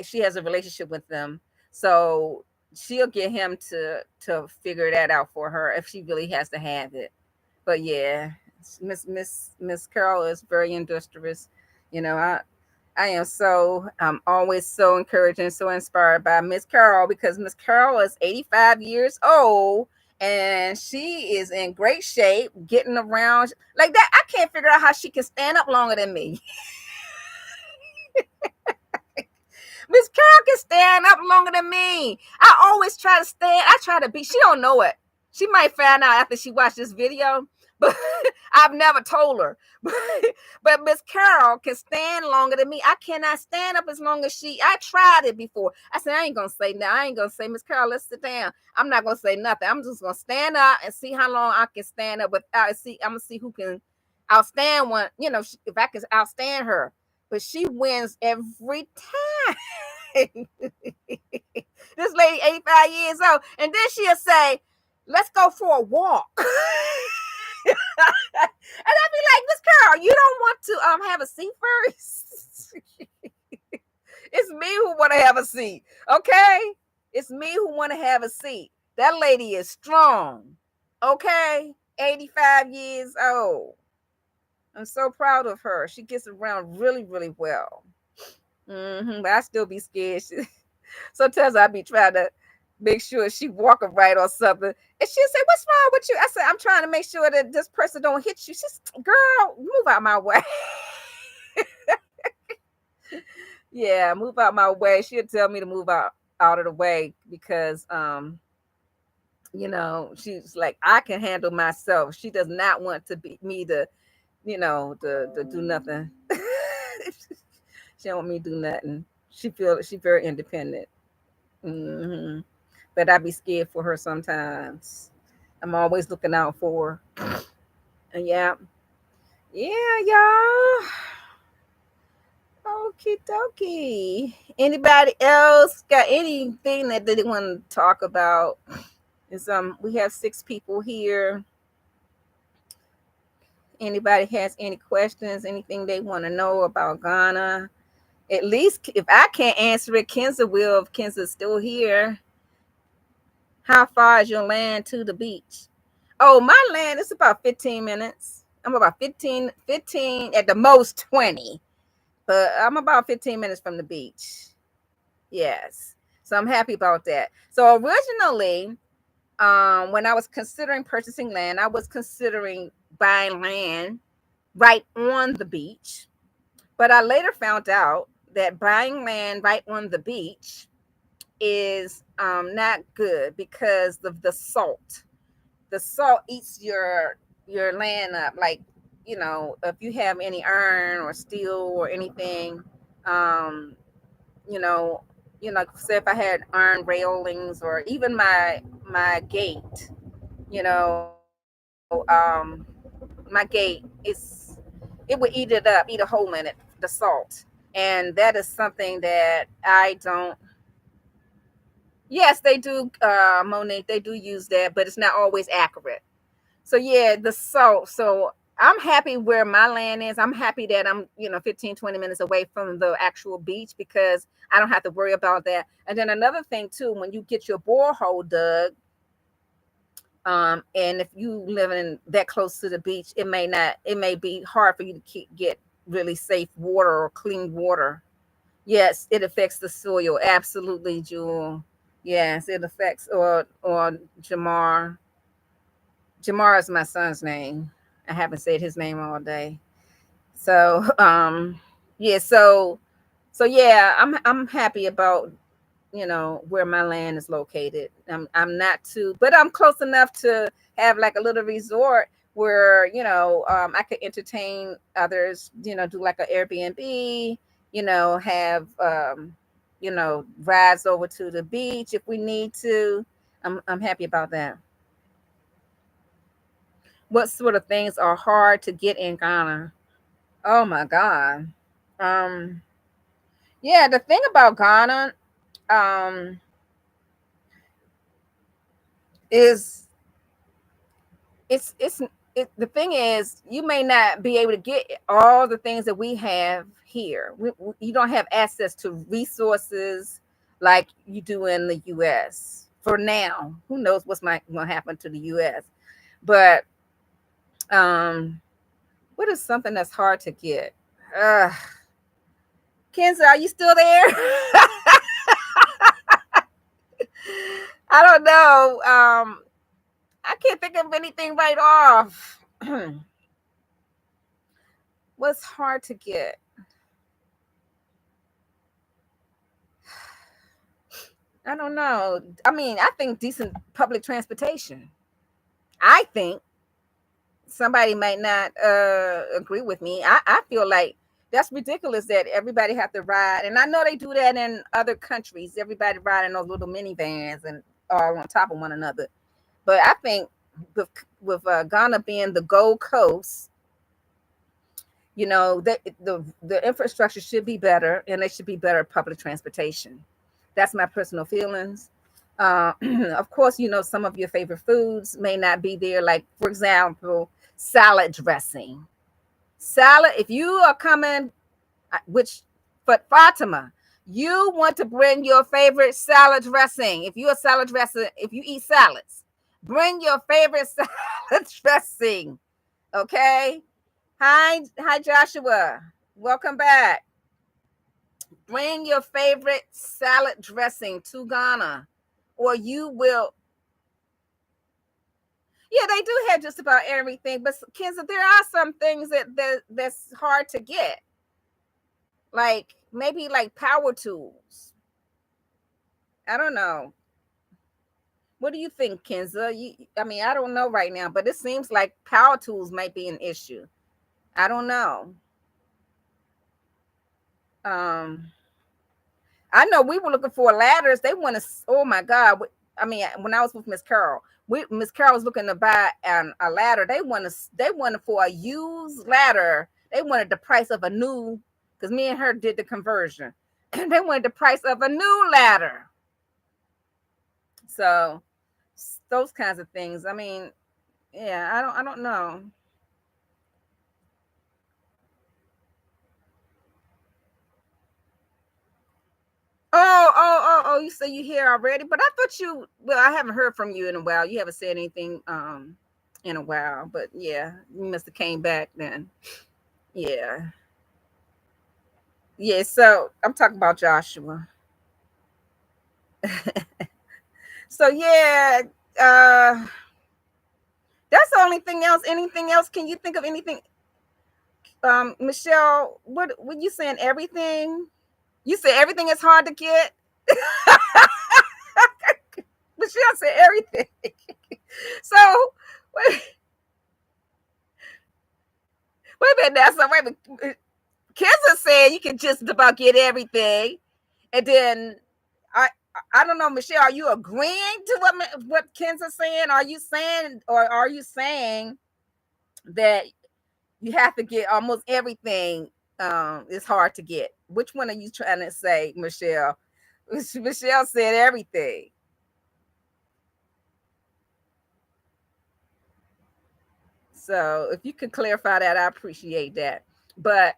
she has a relationship with them. So she'll get him to figure that out for her if she really has to have it. But yeah, Miss Carol is very industrious. I am always so encouraged and so inspired by Miss Carol, because Miss Carol is 85 years old, and she is in great shape, getting around like that. I can't figure out how she can stand up longer than me. Miss Carol can stand up longer than me. I always try to stand. I try to be. She don't know it. She might find out after she watched this video, but I've never told her. But Miss Carol can stand longer than me. I cannot stand up as long as she. I tried it before. I said, I ain't gonna say now. I ain't gonna say, Miss Carol, let's sit down. I'm not gonna say nothing. I'm just gonna stand up and see how long I can stand up without. I'm gonna see who can outstand one. If I can outstand her. But she wins every time. This lady, 85 years old, and then she'll say, let's go for a walk. And I'd be like, Miss Carol, you don't want to have a seat first? It's me who want to have a seat. Okay, it's me who want to have a seat. That lady is strong. Okay, 85 years old. I'm so proud of her. She gets around really, really well. But I still be scared. Sometimes I be trying to make sure she walking right or something. And she'll say, "What's wrong with you?" I said, "I'm trying to make sure that this person don't hit you." She's, "Girl, move out my way." Yeah, move out my way. She'll tell me to move out of the way because she's like, I can handle myself. She does not want to be me to, to do nothing. She don't want me to do nothing. She's very independent. hmm But I be scared for her sometimes. I'm always looking out for her. And yeah. Yeah, y'all. Okie dokie. Anybody else got anything that they want to talk about? Is we have 6 people here. Anybody has any questions, anything they want to know about Ghana? At least if I can't answer it, Kenza will, if Kenza's still here. How far is your land to the beach? Oh, my land is about 15 minutes. I'm about 15 at the most 20. But I'm about 15 minutes from the beach. Yes. So I'm happy about that. So originally, when I was considering purchasing land, I was considering buying land right on the beach. But I later found out that buying land right on the beach is not good because of the salt. The salt eats your land up. Like, if you have any iron or steel or anything, um, you know, say if I had iron railings or even my gate, my gate it would eat it up, eat a hole in it, the salt. And that is something that I don't. Yes, they do, Monique. They do use that, but it's not always accurate. So yeah, the salt. So I'm happy where my land is. I'm happy that I'm, 15, 20 minutes away from the actual beach because I don't have to worry about that. And then another thing too, when you get your borehole dug, and if you live in that close to the beach, it may be hard for you to get really safe water or clean water. Yes, it affects the soil. Absolutely, Jewel. Yes, it affects or Jamar. Jamar is my son's name. I haven't said his name all day. So yeah, so yeah, I'm happy about where my land is located. I'm not too, but I'm close enough to have like a little resort where I could entertain others. Do like an Airbnb. Have rides over to the beach if we need to. I'm happy about that. What sort of things are hard to get in Ghana? Oh my God. Um, yeah, the thing about Ghana um, is it's the thing is you may not be able to get all the things that we have here. You don't have access to resources like you do in the U.S. for now. Who knows what's going to happen to the U.S. But what is something that's hard to get? Uh, Kenza, are you still there? I don't know. I can't think of anything right off. What's hard to get? I don't know. I mean, I think decent public transportation. I think somebody might not agree with me. I feel like that's ridiculous that everybody have to ride. And I know they do that in other countries. Everybody riding those little minivans and all on top of one another. But I think with Ghana being the Gold Coast, the infrastructure should be better, and there should be better public transportation. That's my personal feelings. Of course, some of your favorite foods may not be there. Like, for example, salad dressing. Salad. If you are coming, which, but Fatima, you want to bring your favorite salad dressing. If you're a salad dresser, if you eat salads, bring your favorite salad dressing. Okay. Hi, Joshua. Welcome back. Bring your favorite salad dressing to Ghana or you will. Yeah, they do have just about everything, but Kenza, there are some things that's hard to get, like maybe like power tools. I don't know. What do you think, Kenza? I mean, I don't know right now, but it seems like power tools might be an issue. I don't know. Um, I know we were looking for ladders. They want to. Oh my God! I mean, when I was with Miss Carol, Miss Carol was looking to buy a ladder. They wanted. They wanted for a used ladder. They wanted the price of a new. Because me and her did the conversion. They wanted the price of a new ladder. So those kinds of things. I mean, yeah, I don't. I don't know. Oh, you say you here already, but I thought you, well, I haven't heard from you in a while. You haven't said anything in a while, but yeah, you must have came back then. Yeah. Yeah, so I'm talking about Joshua. So yeah, uh that's the only thing else. Anything else? Can you think of anything? Michelle, what you saying everything? You said everything is hard to get? Michelle said everything. So wait, wait a minute now. So wait a minute. Kenza said you can just about get everything, and then I I don't know, Michelle. Are you agreeing to what Kenza's saying? Are you saying, or are you saying that you have to get almost everything? It's hard to get. Which one are you trying to say, Michelle? Michelle said everything. So if you could clarify that, I appreciate that. But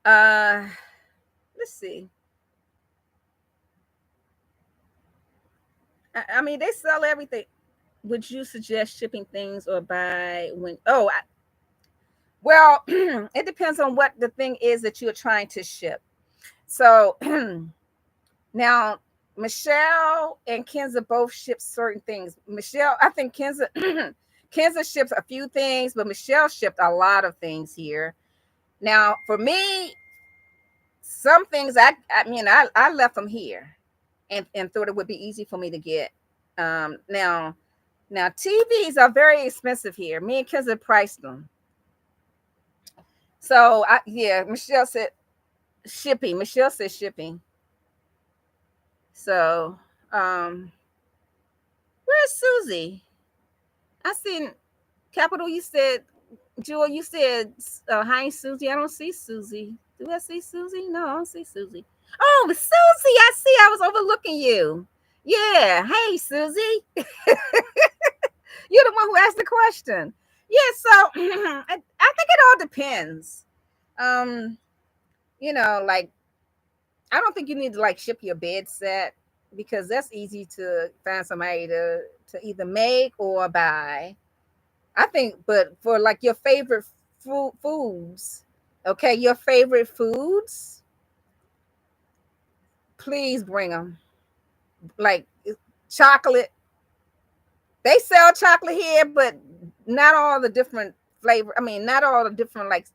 uh let's see. I mean, they sell everything. Would you suggest shipping things or buy when? Oh, well, it depends on what the thing is that you're trying to ship. So now, Michelle and Kenza both ship certain things. Michelle, I think Kenza Kenza ships a few things, but Michelle shipped a lot of things here. Now, for me, some things I mean I left them here and thought it would be easy for me to get. Now TVs are very expensive here. Me and Kenza priced them. So yeah, Michelle said shipping. Michelle said shipping. So where's Susie? I seen Capital. You said Jewel. You said hi, Susie. I don't see Susie. Do I see Susie? No, I don't see Susie. Oh, Susie! I see. I was overlooking you. Yeah. Hey, Susie. You're the one who asked the question. Yeah. So I think it all depends. Um, like I don't think you need to like ship your bed set because that's easy to find somebody to either make or buy. I think, but for like your favorite foods, okay, your favorite foods, please bring them. Like chocolate, they sell chocolate here, but not all the different flavor. I mean, not all the different like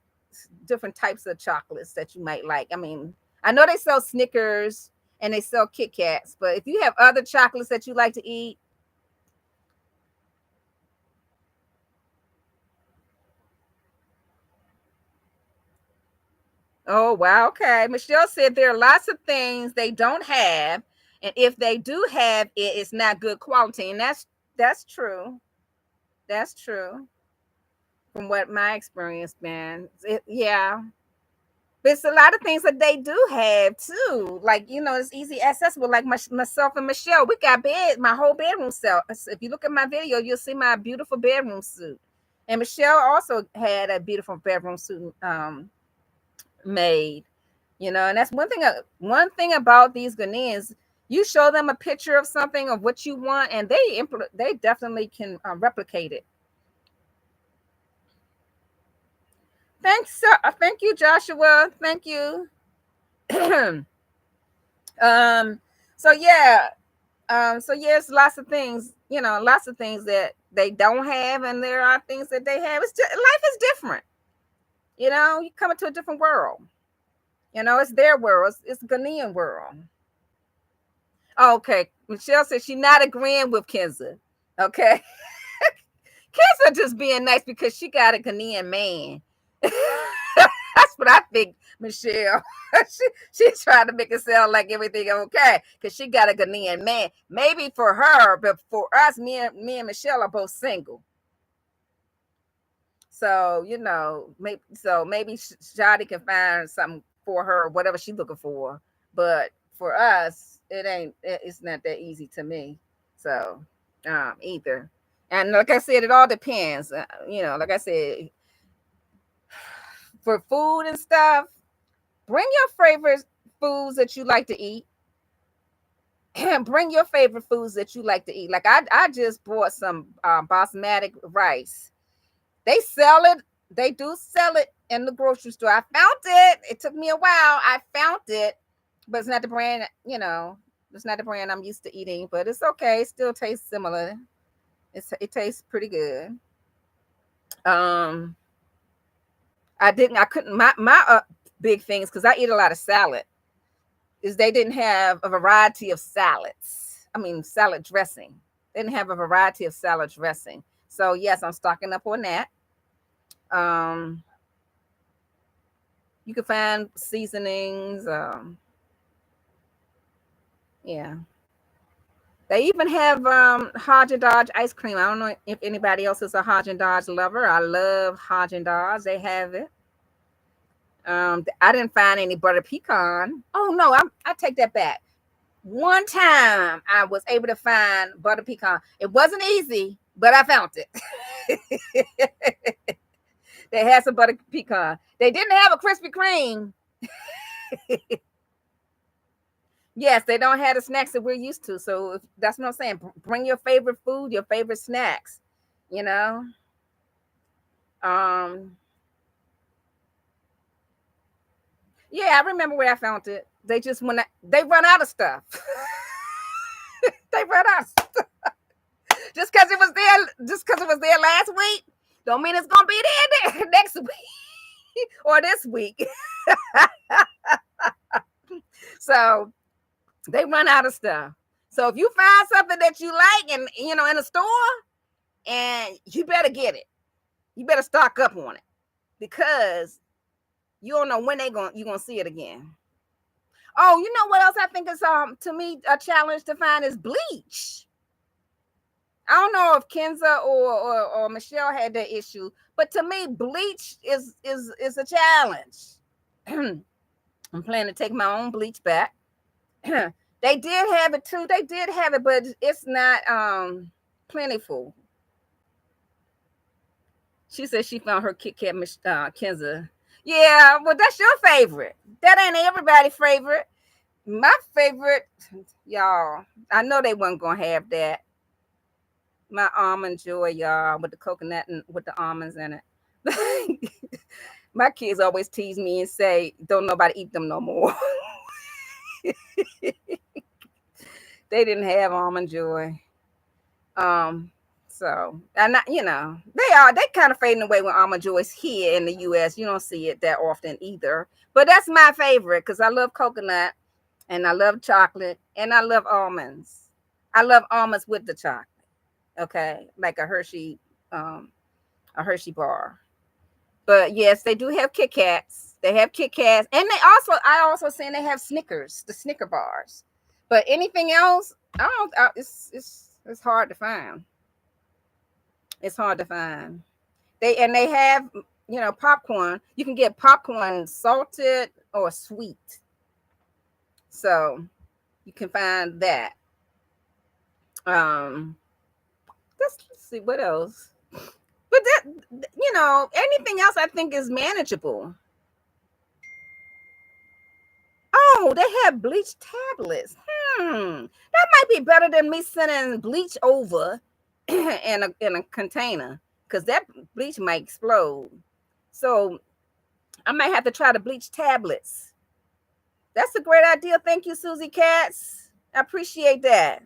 different types of chocolates that you might like. I mean, I know they sell Snickers and they sell Kit Kats, but if you have other chocolates that you like to eat, oh wow, okay. Michelle said there are lots of things they don't have, and if they do have it, it's not good quality, and that's true. That's true from what my experience been. Yeah, but it's a lot of things that they do have too. Like, it's easy accessible. Like myself and Michelle, we got my whole bedroom set. If you look at my video, you'll see my beautiful bedroom suit. And Michelle also had a beautiful bedroom suit made. And that's one thing about these Ghanaians. You show them a picture of something of what you want, and they definitely can replicate it. Thanks, sir. Thank you, Joshua. Thank you. um So yeah, so yes, lots of things, lots of things that they don't have, and there are things that they have. It's just life is different. You come into a different world. It's their world. It's Ghanaian world. Okay, Michelle says she's not agreeing with Kenza. Okay, Kenza just being nice because she got a Ghanaian man. That's what I think, Michelle. She's trying to make it sound like everything okay because she got a Ghanaian man. Maybe for her, but for us, me and Michelle are both single. So maybe Shadi can find something for her, whatever she's looking for. But for us, it's not that easy to me. So either. And like I said, it all depends. Like I said, for food and stuff, bring your favorite foods that you like to eat. Bring your favorite foods that you like to eat. Like I just bought some basmati rice. They sell it. They do sell it in the grocery store. I found it. It took me a while. I found it, but it's not the brand. It's not the brand I'm used to eating. But it's okay. It still tastes similar. It tastes pretty good. I couldn't. My big things because I eat a lot of salad. Is they didn't have a variety of salads. I mean, salad dressing. They didn't have a variety of salad dressing. So yes, I'm stocking up on that. You can find seasonings. Yeah. They even have Haagen Dazs ice cream. I don't know if anybody else is a Haagen Dazs lover. I love Haagen Dazs. They have it. I didn't find any butter pecan. Oh no, I take that back. One time I was able to find butter pecan. It wasn't easy, but I found it. They had some butter pecan. They didn't have a Krispy Kreme. Yes, they don't have the snacks that we're used to. So that's what I'm saying. Bring your favorite food, your favorite snacks. You know. Um. Yeah, I remember where I found it. They just they run out of stuff. They run out of stuff. Just because it was there last week, don't mean it's gonna be there next week or this week. So they run out of stuff. So if you find something that you like and in a store, and you better get it. You better stock up on it because you don't know when you're gonna see it again. Oh, you know what else I think is to me a challenge to find is bleach. I don't know if Kenza or Michelle had that issue, but to me, bleach is a challenge. I'm planning to take my own bleach back. They did have it too. They did have it, but it's not plentiful. She said she found her Kit Kat, Kenza. Yeah, well, that's your favorite. That ain't everybody's favorite. My favorite, y'all. I know they weren't gonna have that. My almond joy, y'all, with the coconut and with the almonds in it. My kids always tease me and say, "Don't nobody eat them no more." They didn't have almond joy. So and they kind of fading away when almond joy is here in the US. You don't see it that often either. But that's my favorite because I love coconut and I love chocolate and I love almonds. I love almonds with the chocolate. Okay, like a Hershey bar. But yes, they do have Kit Kats. They have Kit Kats, and I also seen they have Snickers, the Snicker bars. But anything else, I don't. It's hard to find. It's hard to find. They have popcorn. You can get popcorn salted or sweet, so you can find that. Um, let's see what else. But anything else I think is manageable. Oh, they have bleach tablets. That might be better than me sending bleach over in a container because that bleach might explode. So I might have to try the bleach tablets. That's a great idea. Thank you, Susie Katz. I appreciate that.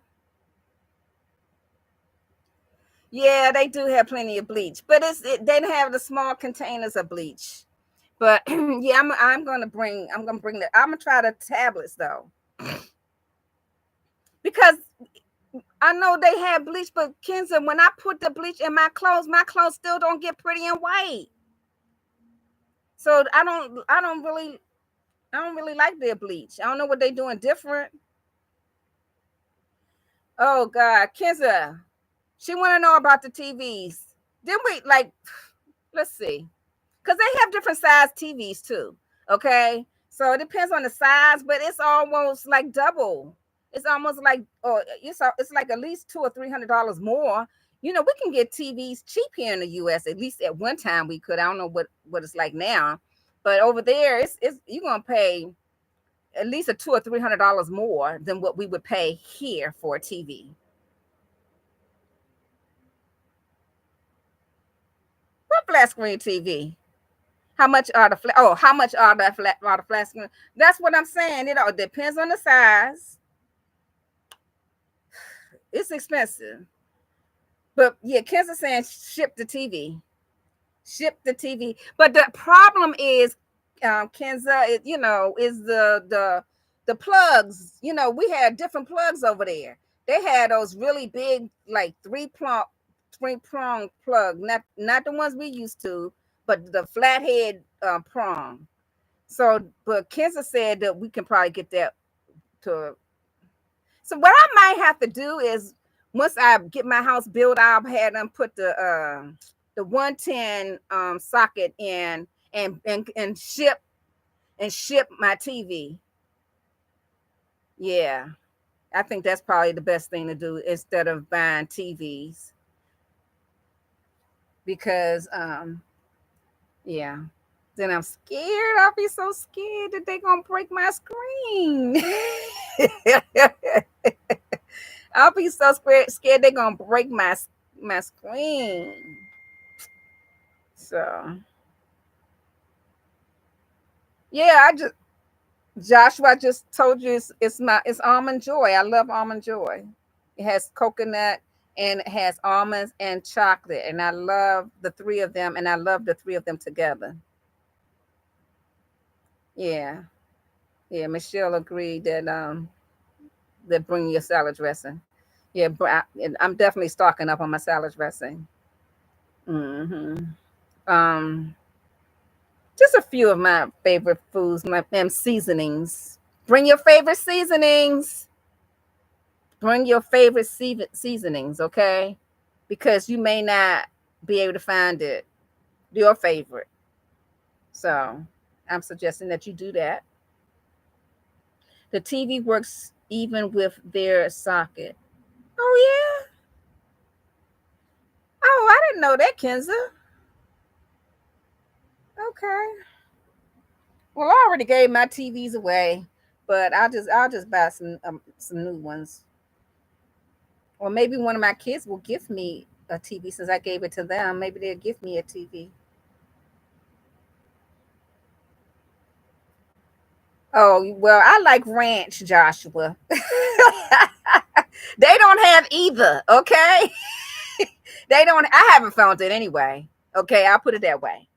Yeah, they do have plenty of bleach, but they have the small containers of bleach. But yeah, I'm gonna bring I'm gonna try the tablets though, because I know they have bleach, but Kenza, when I put the bleach in my clothes still don't get pretty and white. So I don't really like their bleach. I don't know what they're doing different. Oh God, Kenza, she want to know about the TVs. Then we like, let's see, because they have different size TVs too. Okay, so it depends on the size, but it's almost like double. It's almost like, oh, it's like at least $200 or $300 more. You know, we can get TVs cheap here in the U.S. At least at one time we could. I don't know what it's like now, but over there, it's you're gonna pay at least a $200 or $300 more than what we would pay here for a TV. What flat screen TV? How much are the flat? Oh, how much are the flat screen? That's what I'm saying. It all depends on the size. It's expensive, but yeah, Kansas saying ship the TV, ship the TV. But the problem is, Kansas, is the plugs. You know, we had different plugs over there. They had those really big, like three prong plug, not the ones we used to, but the flathead prong. So, but Kansas said that we can probably get that to. So what I might have to do is, once I get my house built, I'll have them put the 110 socket in, and ship my TV. Yeah, I think that's probably the best thing to do instead of buying TVs, because yeah. Then I'm scared. I'll be so scared that they're gonna break my screen. I'll be so scared they're gonna break my screen. So yeah, Joshua, I just told you it's almond joy. I love almond joy. It has coconut and it has almonds and chocolate, and I love the three of them, and I love the three of them together. Yeah, yeah. Michelle agreed that bring your salad dressing. Yeah, but I'm definitely stocking up on my salad dressing. Hmm. Um, just a few of my favorite foods, my and seasonings. Bring your favorite seasonings. Bring your favorite seasonings, okay? Because you may not be able to find it, your favorite. So I'm suggesting that you do that. The TV works even with their socket. Oh yeah. Oh, I didn't know that, Kenza. Okay. Well, I already gave my TVs away, but I'll just buy some new ones. Or maybe one of my kids will give me a TV since I gave it to them. Maybe they'll give me a TV. Oh, well, I like ranch, Joshua. They don't have either, okay? They don't. I haven't found it anyway. Okay, I'll put it that way.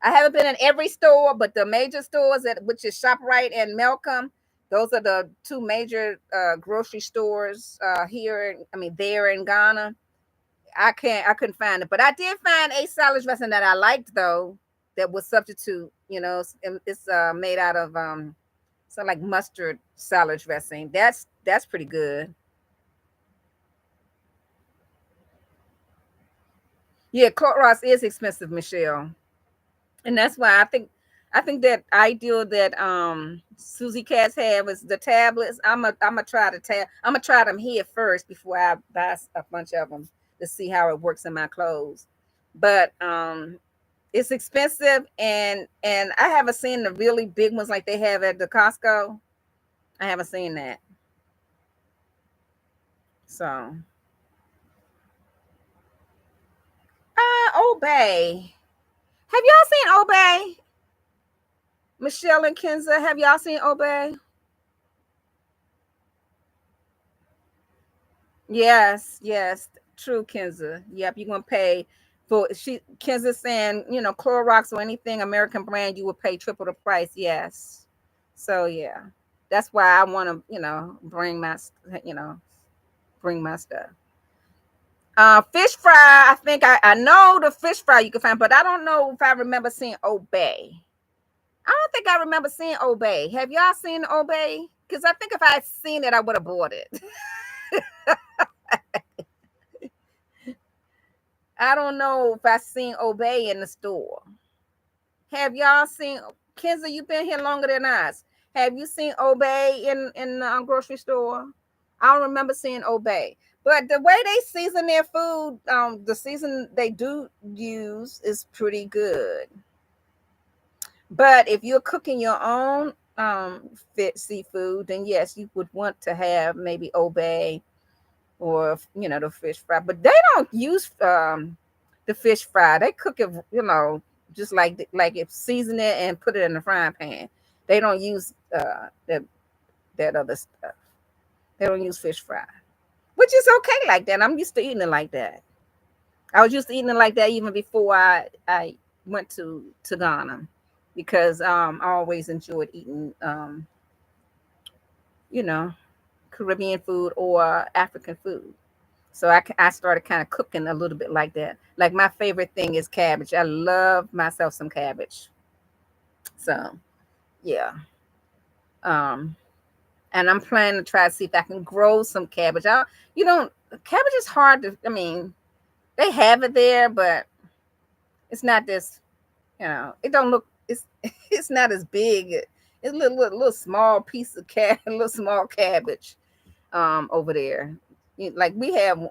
I haven't been in every store, but the major stores, which is ShopRite and Malcolm, those are the two major grocery stores here. I mean, there in Ghana. I couldn't find it, but I did find a salad dressing that I liked though. That was substitute. It's made out of so like mustard salad dressing. That's pretty good. Yeah, Clorox is expensive, Michelle, and that's why I think that ideal that Susie Cats have is the tablets. I'm gonna try them here first before I buy a bunch of them to see how it works in my clothes. But it's expensive, and I haven't seen the really big ones like they have at the Costco. I haven't seen that. So Obey. Have y'all seen Obey? Michelle and Kenza, have y'all seen Obey? Yes, yes, true, Kenza. Yep, you're gonna pay for Kenza saying, Clorox or anything American brand, you will pay triple the price. Yes. So yeah. That's why I want to, you know, bring my stuff. Fish fry, I think I know the fish fry you can find, but I don't know if I remember seeing Obey. I don't think I remember seeing Obey. Have y'all seen Obey? Because I think if I had seen it, I would have bought it. I don't know if I seen Obey in the store. Have y'all seen Kenza? You've been here longer than us. Have you seen Obey in the grocery store? I don't remember seeing Obey. But the way they season their food, the season they do use is pretty good. But if you're cooking your own fit seafood, then yes, you would want to have maybe Obey or the fish fry. But they don't use the fish fry. They cook it, just like if season it and put it in the frying pan. They don't use that other stuff. They don't use fish fry, which is okay like that. I'm used to eating it like that. I was used to eating it like that even before I went to Ghana, because I always enjoyed eating you know Caribbean food or African food. So I started kind of cooking a little bit like that. Like my favorite thing is cabbage. I love myself some cabbage. So yeah. Um, and I'm planning to try to see if I can grow some cabbage. Cabbage is hard to. I mean, they have it there, but it's not this. It don't look. It's it's not as big. It's a little small piece of little small cabbage. Over there. Like we have,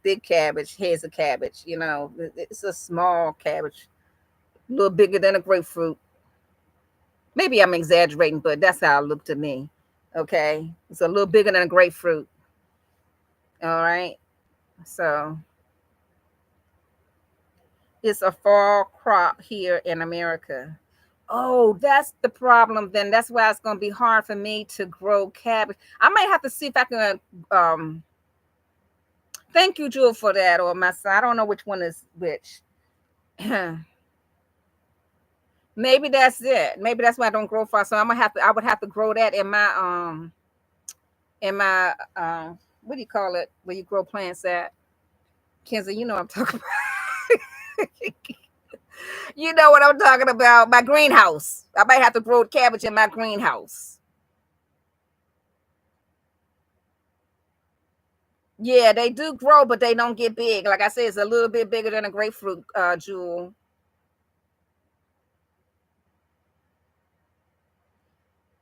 big cabbage, heads of cabbage. It's a small cabbage, a little bigger than a grapefruit. Maybe I'm exaggerating, but that's how it looked to me. Okay, it's a little bigger than a grapefruit. All right, so it's a fall crop here in America. Oh, that's the problem. Then that's why it's going to be hard for me to grow cabbage. I might have to see if I can thank you, Jewel, for that, or my son. I don't know which one is which. Maybe that's it. Maybe that's why I don't grow far. So I would have to grow that in my what do you call it? Where you grow plants at? Kenzie, you know what I'm talking about. You know what I'm talking about. My greenhouse. I might have to grow cabbage in my greenhouse. Yeah, they do grow, but they don't get big. Like I said, it's a little bit bigger than a grapefruit, Jewel.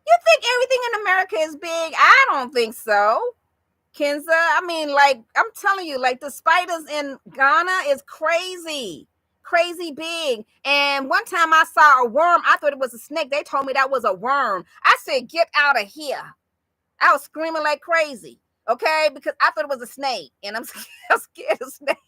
You think everything in America is big? I don't think so, Kenza. I mean, like I'm telling you, like the spiders in Ghana is crazy, crazy big. And one time I saw a worm. I thought it was a snake. They told me that was a worm. I said, "Get out of here!" I was screaming like crazy. Okay, because I thought it was a snake, and I'm scared, I'm scared of snakes.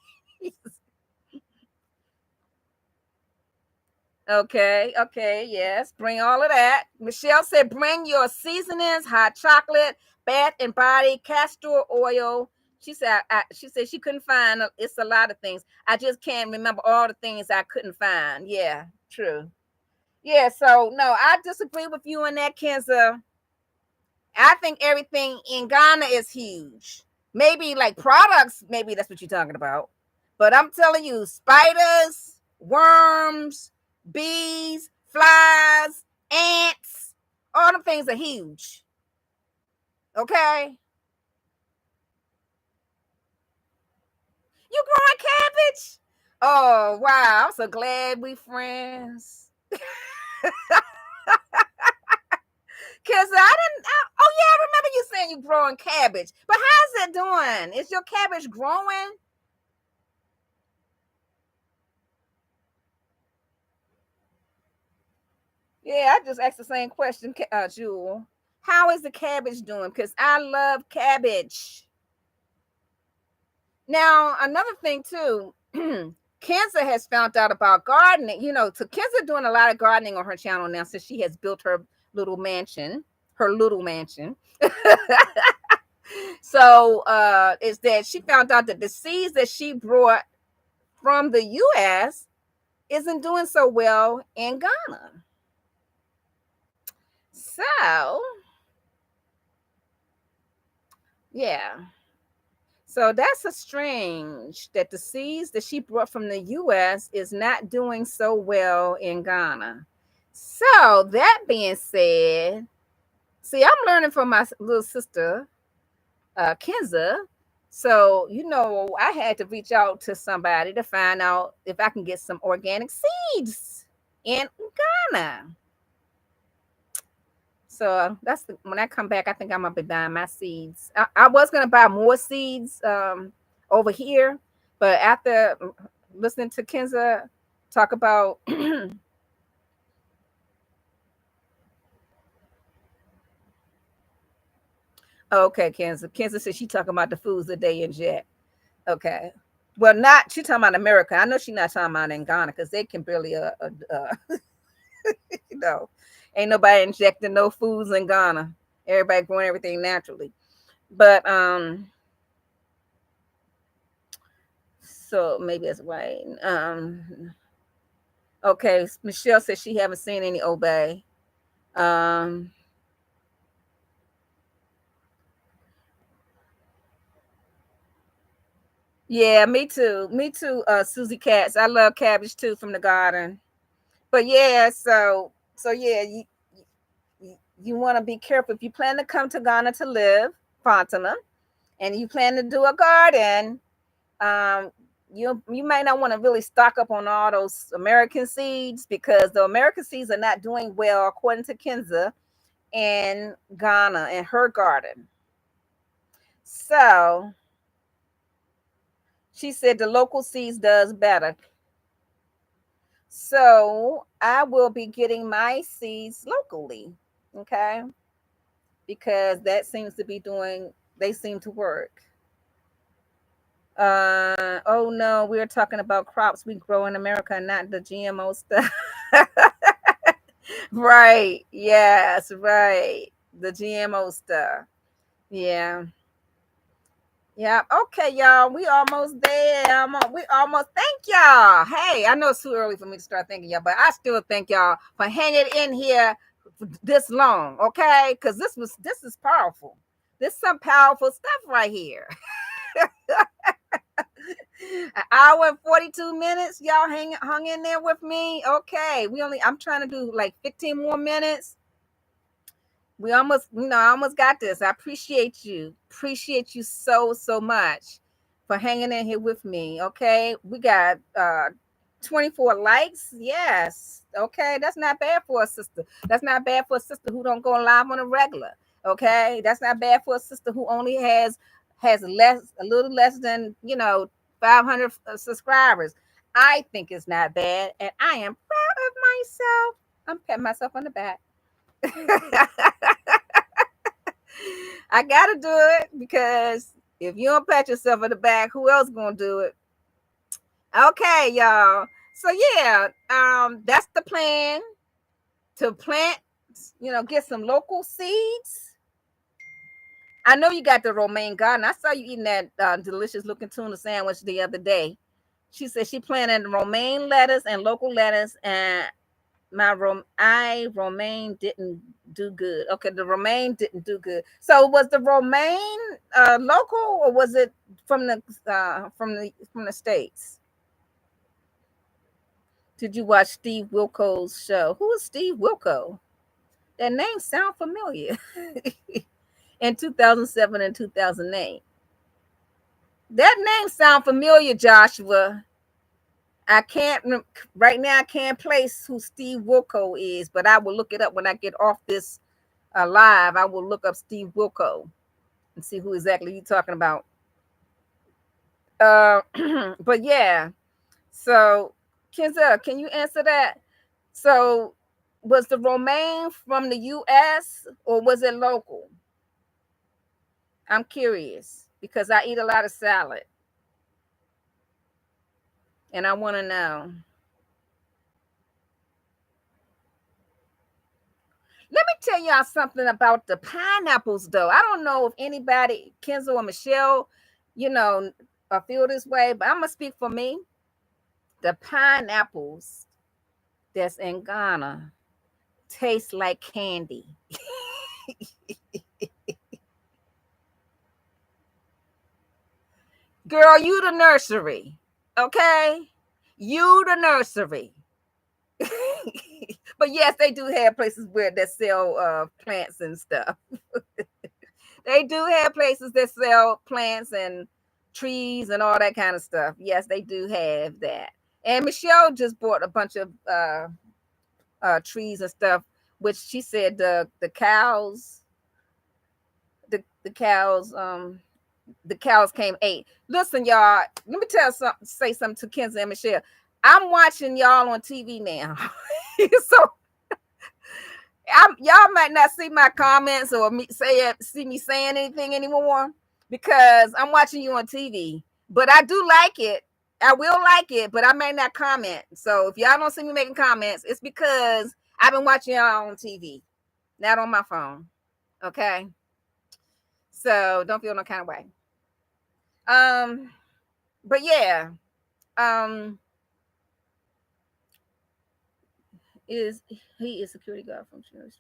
Okay, okay, yes. Bring all of that. Michelle said, bring your seasonings, hot chocolate, bath and body, castor oil. She said, she said she couldn't find. It's a lot of things. I just can't remember all the things I couldn't find. Yeah, true. Yeah, so no, I disagree with you on that, Kenza. I think everything in Ghana is huge. Maybe like products, maybe that's what you're talking about. But I'm telling you, spiders, worms, bees, flies, ants, all them things are huge. Okay? You growing cabbage? Oh, wow. I'm so glad we friends. Cause I didn't. Oh yeah, I remember you saying you growing cabbage. But how's it doing? Is your cabbage growing? Yeah, I just asked the same question, Jewel. How is the cabbage doing? Because I love cabbage. Now, another thing too, Kenza has found out about gardening. So Kenza doing a lot of gardening on her channel now since she has built her little mansion. Her little mansion. So is that she found out that the seeds that she brought from the US isn't doing so well in Ghana. So, yeah. So that's a strange that the seeds that she brought from the US is not doing so well in Ghana. So, that being said, see, I'm learning from my little sister, Kenza. So, I had to reach out to somebody to find out if I can get some organic seeds in Ghana. So when I come back, I think I'm gonna be buying my seeds. I was gonna buy more seeds over here, but after listening to Kenza talk about okay, Kenza said she talking about the foods that they inject. Okay. Well, not she talking about America. I know she's not talking about in Ghana because they can barely you know, ain't nobody injecting no foods in Ghana. Everybody growing everything naturally. But so maybe that's right. Okay, Michelle says she haven't seen any obey. Um, yeah, me too. Me too. Susie Katz. I love cabbage too from the garden. But yeah, so yeah, you want to be careful if you plan to come to Ghana to live, Fatima, and you plan to do a garden. Um, you might not want to really stock up on all those American seeds because the American seeds are not doing well according to Kenza in Ghana in her garden. So she said the local seeds does better. So I will be getting my seeds locally, okay? Because that seems to be doing, they seem to work. Oh no, we're talking about crops we grow in America, not the GMO stuff. Right. Yes, right. The GMO stuff. Yeah. Yeah. Okay, y'all. We almost there. We almost thank y'all. Hey, I know it's too early for me to start thanking y'all, but I still thank y'all for hanging in here this long. Okay, because this is powerful. This is some powerful stuff right here. An hour and 42 minutes. Y'all hung in there with me. Okay. I'm trying to do like 15 more minutes. We almost, I almost got this. I appreciate you. Appreciate you so much for hanging in here with me. Okay. We got 24 likes. Yes. Okay. That's not bad for a sister. That's not bad for a sister who don't go live on a regular. Okay. That's not bad for a sister who only has a little less than 500 subscribers. I think it's not bad, and I am proud of myself. I'm patting myself on the back. I gotta do it because if you don't pat yourself on the back, who else gonna do it? Okay, y'all. So yeah, that's the plan to plant. Get some local seeds. I know you got the romaine garden. I saw you eating that delicious looking tuna sandwich the other day. She said she planted romaine lettuce and local lettuce, and romaine didn't do good. Okay, the romaine didn't do good. So was the romaine local or was it from the states? Did you watch Steve Wilko's show? Who is Steve Wilko? That name sound familiar. In 2007 and 2008. That name sound familiar, Joshua. I can't right now. I can't place who Steve Wilko is, but I will look it up when I get off this live. I will look up Steve Wilko and see who exactly you're talking about. Uh, but yeah. So, Kenza, can you answer that? So, was the romaine from the U.S. or was it local? I'm curious because I eat a lot of salad, and I want to know. Let me tell y'all something about the pineapples, though. I don't know if anybody, Kenzo or Michelle, you know, feel this way, but I'm gonna speak for me. The pineapples that's in Ghana taste like candy. Girl, you the nursery, okay? You the nursery. But yes, they do have places where they sell plants and stuff. They do have places that sell plants and trees and all that kind of stuff. Yes, they do have that. And Michelle just bought a bunch of trees and stuff, which she said the cows, the cows, the cows came ate. Listen, y'all, let me say something to Kenzie and Michelle. I'm watching y'all on TV now. So y'all might not see my comments or see me saying anything anymore because I'm watching you on TV. But I do like it. I will like it, but I may not comment. So if y'all don't see me making comments, it's because I've been watching y'all on TV, not on my phone. Okay. So don't feel no kind of way. But yeah. Um, is he is security guard from church?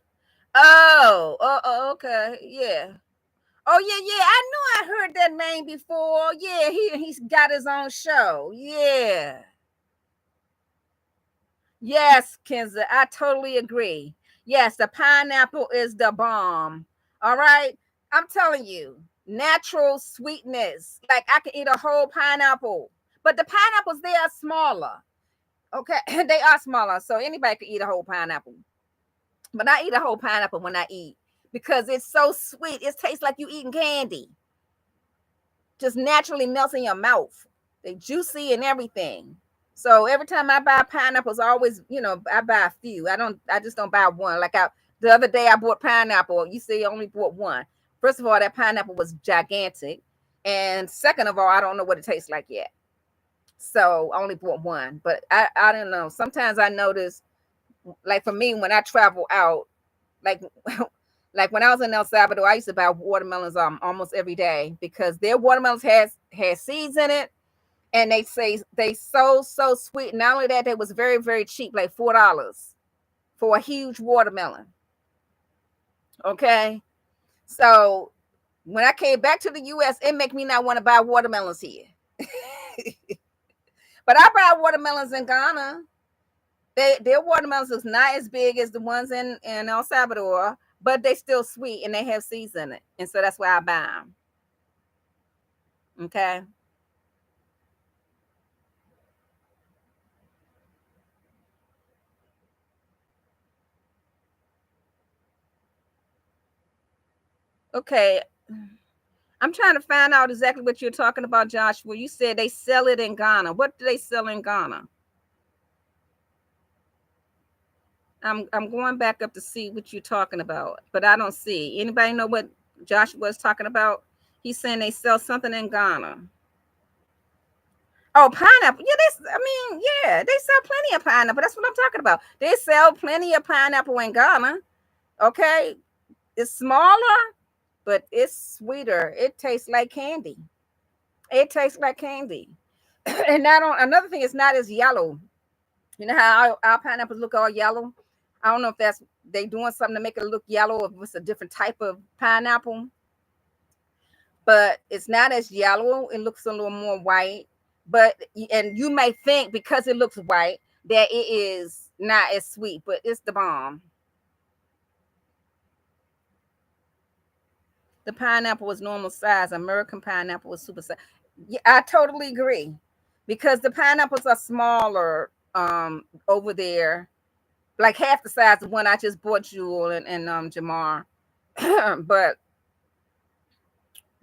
Okay, yeah. Oh yeah. I know I heard that name before. Yeah, he's got his own show. Yeah. Yes, Kenza, I totally agree. Yes, the pineapple is the bomb. All right. I'm telling you, natural sweetness. Like I can eat a whole pineapple. But the pineapples, they are smaller. Okay. They are smaller. So anybody can eat a whole pineapple. But I eat a whole pineapple when I eat because it's so sweet. It tastes like you eating candy. Just naturally melts in your mouth. They juicy and everything. So every time I buy pineapples, I always, I buy a few. I just don't buy one. The other day I bought pineapple. You say I only bought one. First of all, that pineapple was gigantic. And second of all, I don't know what it tastes like yet. So I only bought one. But I don't know. Sometimes I notice, like for me, when I travel out, like like when I was in El Salvador, I used to buy watermelons almost every day because their watermelons has seeds in it, and they say they so sweet. Not only that, they was very very cheap, like $4 for a huge watermelon. Okay, so when I came back to the U.S., it make me not want to buy watermelons here. But I buy watermelons in Ghana. Their watermelons is not as big as the ones in El Salvador, but they still sweet and they have seeds in it. And so that's why I buy them. Okay. Okay. I'm trying to find out exactly what you're talking about, Joshua. You said they sell it in Ghana. What do they sell in Ghana? I'm going back up to see what you're talking about, but I don't see. Anybody know what Joshua is talking about? He's saying they sell something in Ghana. Oh, pineapple. Yeah, yeah, they sell plenty of pineapple. That's what I'm talking about. They sell plenty of pineapple in Ghana. Okay. It's smaller, but it's sweeter. It tastes like candy. It tastes like candy. And not on another thing, it's not as yellow. You know how our pineapples look all yellow? I don't know if that's they doing something to make it look yellow, or if it's a different type of pineapple, but it's not as yellow. It looks a little more white. But and you may think because it looks white that it is not as sweet, but it's the bomb. The pineapple was normal size. American pineapple was super size. Yeah, I totally agree because the pineapples are smaller over there, like half the size of one I just bought Jewel and Jamar. but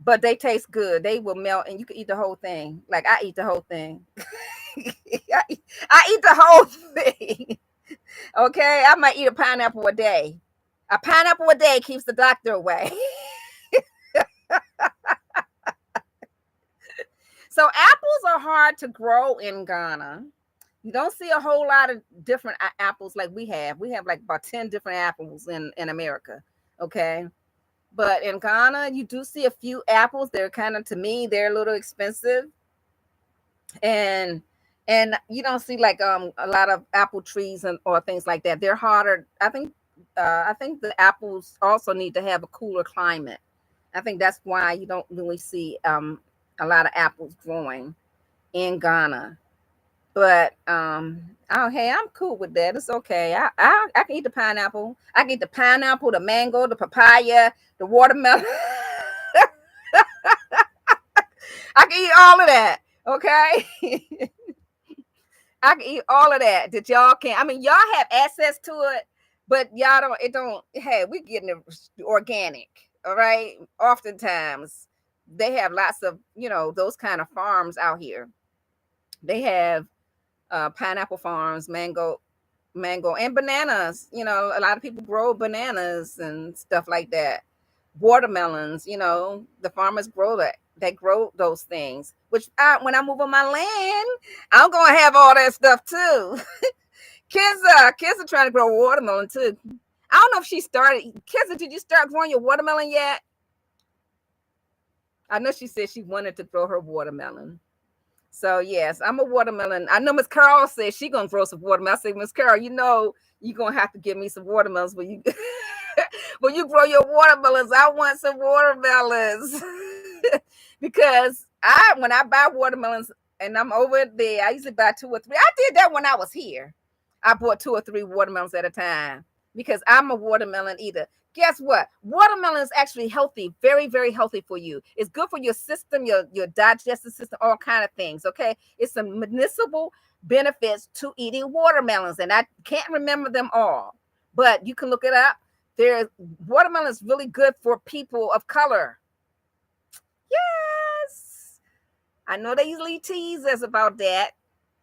but they taste good. They will melt and you can eat the whole thing. Like I eat the whole thing. I eat the whole thing. Okay, I might eat a pineapple a day. A pineapple a day keeps the doctor away. So apples are hard to grow in Ghana. You don't see a whole lot of different apples like we have. We have like about 10 different apples in America. Okay. But in Ghana, you do see a few apples. They're kind of, to me, they're a little expensive. And you don't see like a lot of apple trees and or things like that. They're harder. I think the apples also need to have a cooler climate. I think that's why you don't really see a lot of apples growing in Ghana. But oh hey, I'm cool with that. It's okay. I can eat the pineapple. I can eat the pineapple, the mango, the papaya, the watermelon. I can eat all of that. Okay. I can eat all of that y'all can. I mean, y'all have access to it, but y'all don't. It don't. Hey, we getting it organic. All right. Oftentimes, they have lots of those kind of farms out here. They have pineapple farms, mango, and bananas. A lot of people grow bananas and stuff like that. Watermelons. The farmers grow that. They grow those things. Which when I move on my land, I'm gonna have all that stuff too. Kids are trying to grow watermelon too. I don't know if she started. Kids, did you start growing your watermelon yet? I know she said she wanted to grow her watermelon. So yes, I'm a watermelon. I know Miss Carol said she gonna grow some watermelon. I say, Miss Carol, you're gonna have to give me some watermelons when you when you grow your watermelons. I want some watermelons. Because when I buy watermelons and I'm over there, I usually buy 2 or 3. I did that when I was here. I bought 2 or 3 watermelons at a time because I'm a watermelon eater. Guess what? Watermelon is actually healthy, very, very healthy for you. It's good for your system, your digestive system, all kind of things. Okay, it's some medicinal benefits to eating watermelons, and I can't remember them all, but you can look it up. Watermelon is really good for people of color. Yes, I know they usually tease us about that.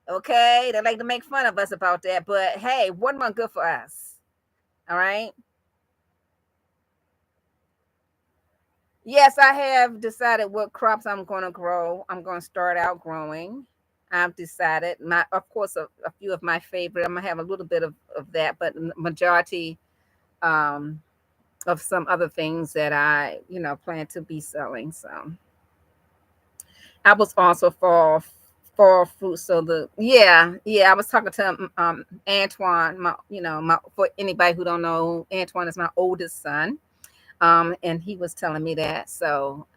Okay, they like to make fun of us about that, but hey, watermelon good for us. All right. Yes, I have decided what crops I'm going to grow. I'm going to start out growing. I've decided of course, a few of my favorite. I'm gonna have a little bit of that, but majority um, of some other things that I, plan to be selling. So I was also fall fruit. So I was talking to Antoine. For anybody who don't know, Antoine is my oldest son. And he was telling me that. So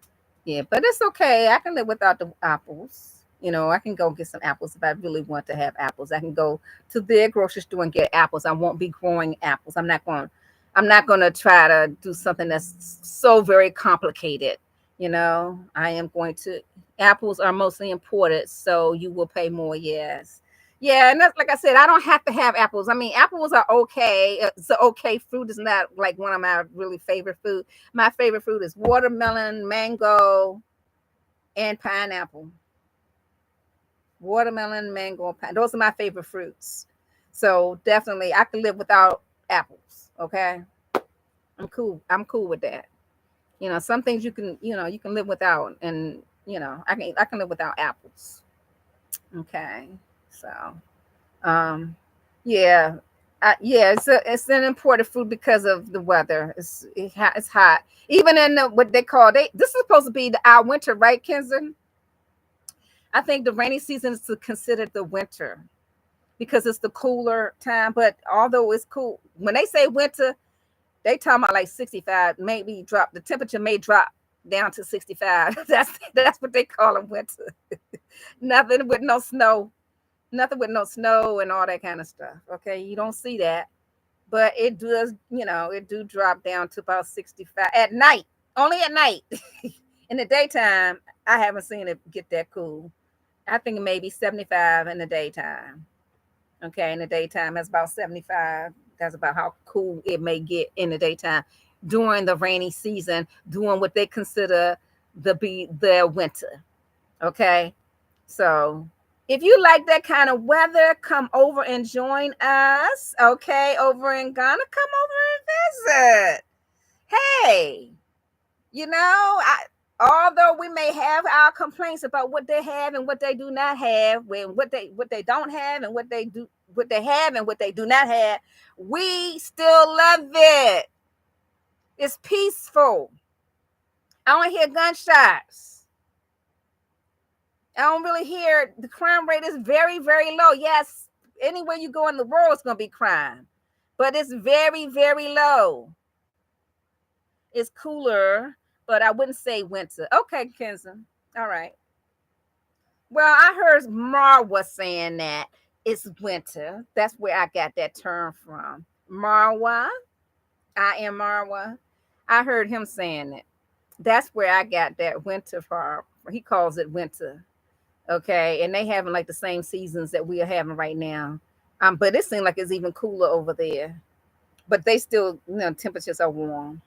yeah, but it's okay. I can live without the apples. I can go get some apples if I really want to have apples. I can go to their grocery store and get apples. I won't be growing apples. I'm not going to try to do something that's so very complicated. I am going to apples are mostly imported, so you will pay more, yes. Yeah, and that's like I said, I don't have to have apples. I mean, apples are okay. It's an okay fruit. Is not like one of my really favorite food. My favorite fruit is watermelon, mango, and pineapple. Watermelon, mango, and pineapple. Those are my favorite fruits. So definitely I can live without apples. Okay. I'm cool with that. Some things you can live without, and I can live without apples. Okay. So yeah. Yeah, it's an important food because of the weather. It's hot. Even in what they call this is supposed to be our winter, right, Kenzen? I think the rainy season is considered the winter because it's the cooler time. But although it's cool, when they say winter, they talking about like 65. Maybe drop the temperature may drop down to 65. That's what they call them, winter. Nothing with no snow. Nothing with no snow and all that kind of stuff. Okay, you don't see that, but it does. It do drop down to about 65 at night. Only at night. In the daytime, I haven't seen it get that cool. I think maybe 75 in the daytime. Okay, in the daytime, it's about 75. That's about how cool it may get in the daytime during the rainy season, doing what they consider their winter. Okay, so if you like that kind of weather, come over and join us. Okay, over in Ghana, come over and visit. Hey, I although we may have our complaints about what they have and what they do not have, when what they don't have and what they have and what they do not have, we still love it. It's peaceful. I don't hear gunshots. I don't really hear, the crime rate is very, very low. Yes, anywhere you go in the world, it's going to be crime, but it's very, very low. It's cooler, but I wouldn't say winter. Okay, Kenza. All right. Well, I heard Marwa saying that it's winter. That's where I got that term from. Marwa. I am Marwa. I heard him saying it. That's where I got that winter from. He calls it winter. Okay. And they having like the same seasons that we are having right now. But it seems like it's even cooler over there. But they still, temperatures are warm.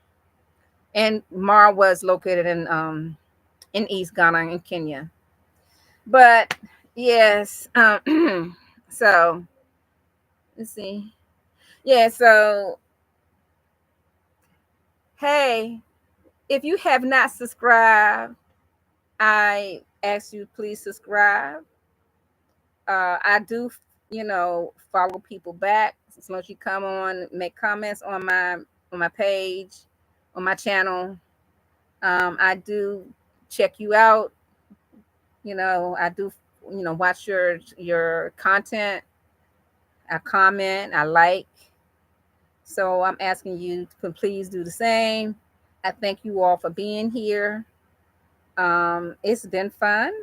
And Marwa is located in East Ghana in Kenya. But yes, so let's see. Yeah, so hey, if you have not subscribed, I ask you please subscribe. I do, follow people back as long as you come on, make comments on my page, on my channel. I do check you out. I do, watch your content. I comment, I like. So I'm asking you to please do the same. I thank you all for being here. It's been fun.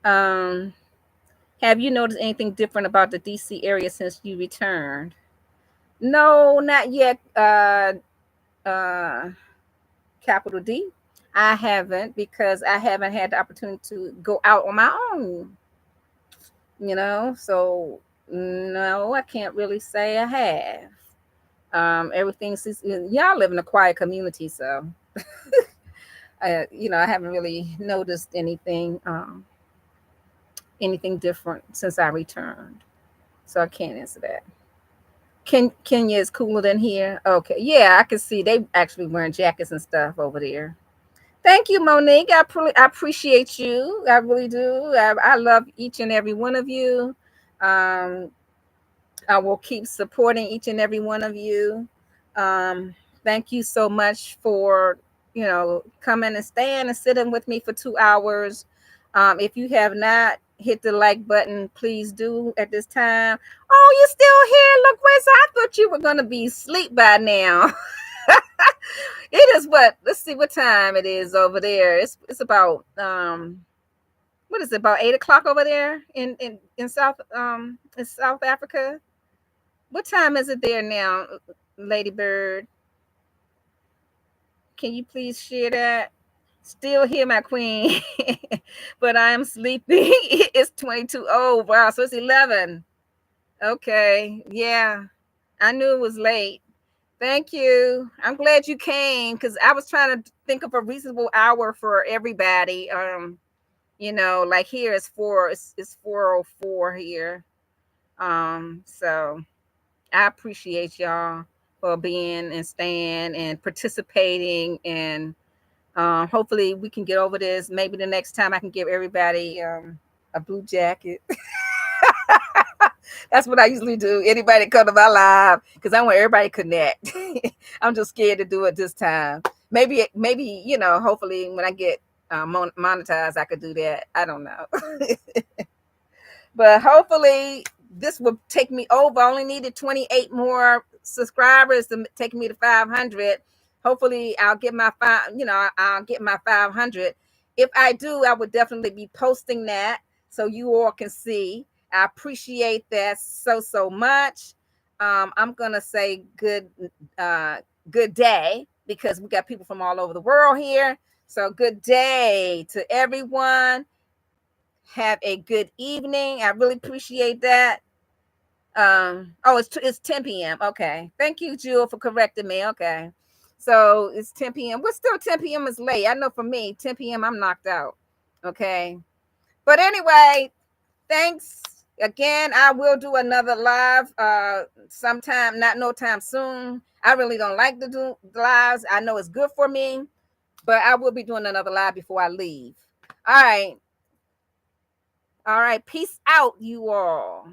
Have you noticed anything different about the DC area since you returned? No, not yet. Capital D. I haven't, because I haven't had the opportunity to go out on my own. So no, I can't really say I have. Everything, y'all live in a quiet community, so I haven't really noticed anything different since I returned, so I can't answer that. Kenya is cooler than here. Okay, yeah, I can see they actually wearing jackets and stuff over there. Thank you, Monique. I appreciate you. I really do. I love each and every one of you. I will keep supporting each and every one of you. Thank you so much for coming and staying and sitting with me for 2 hours. If you have not hit the like button, please do at this time. Oh, you're still here, LaQuisa. I thought you were going to be asleep by now. It is what? Let's see what time it is over there. It's about what is it, about 8 o'clock over there in South in South Africa? What time is it there now, Lady Bird? Can you please share that? Still here, my queen, but I'm sleepy. It's 22. Oh, wow. So it's 11. Okay. Yeah. I knew it was late. Thank you. I'm glad you came, because I was trying to think of a reasonable hour for everybody. Like here it's 4:04 here. So I appreciate y'all for being and staying and participating, and hopefully we can get over this. Maybe the next time I can give everybody a blue jacket. That's what I usually do. Anybody come to my live, because I want everybody to connect. I'm just scared to do it this time. Maybe hopefully when I get monetized, I could do that. I don't know. But hopefully this will take me over. I only needed 28 more subscribers to take me to 500. Hopefully I'll get my I'll get my 500. If I do, I would definitely be posting that so you all can see. I appreciate that so much. I'm gonna say good day, because we got people from all over the world here. So good day to everyone. Have a good evening. I really appreciate that. It's 10 p.m. Okay. Thank you, Jewel, for correcting me. Okay. So it's 10 p.m. But still 10 p.m. is late. I know for me, 10 p.m. I'm knocked out. Okay. But anyway, thanks again. I will do another live sometime, not no time soon. I really don't like to do lives. I know it's good for me. But I will be doing another live before I leave. All right. All right. Peace out, you all.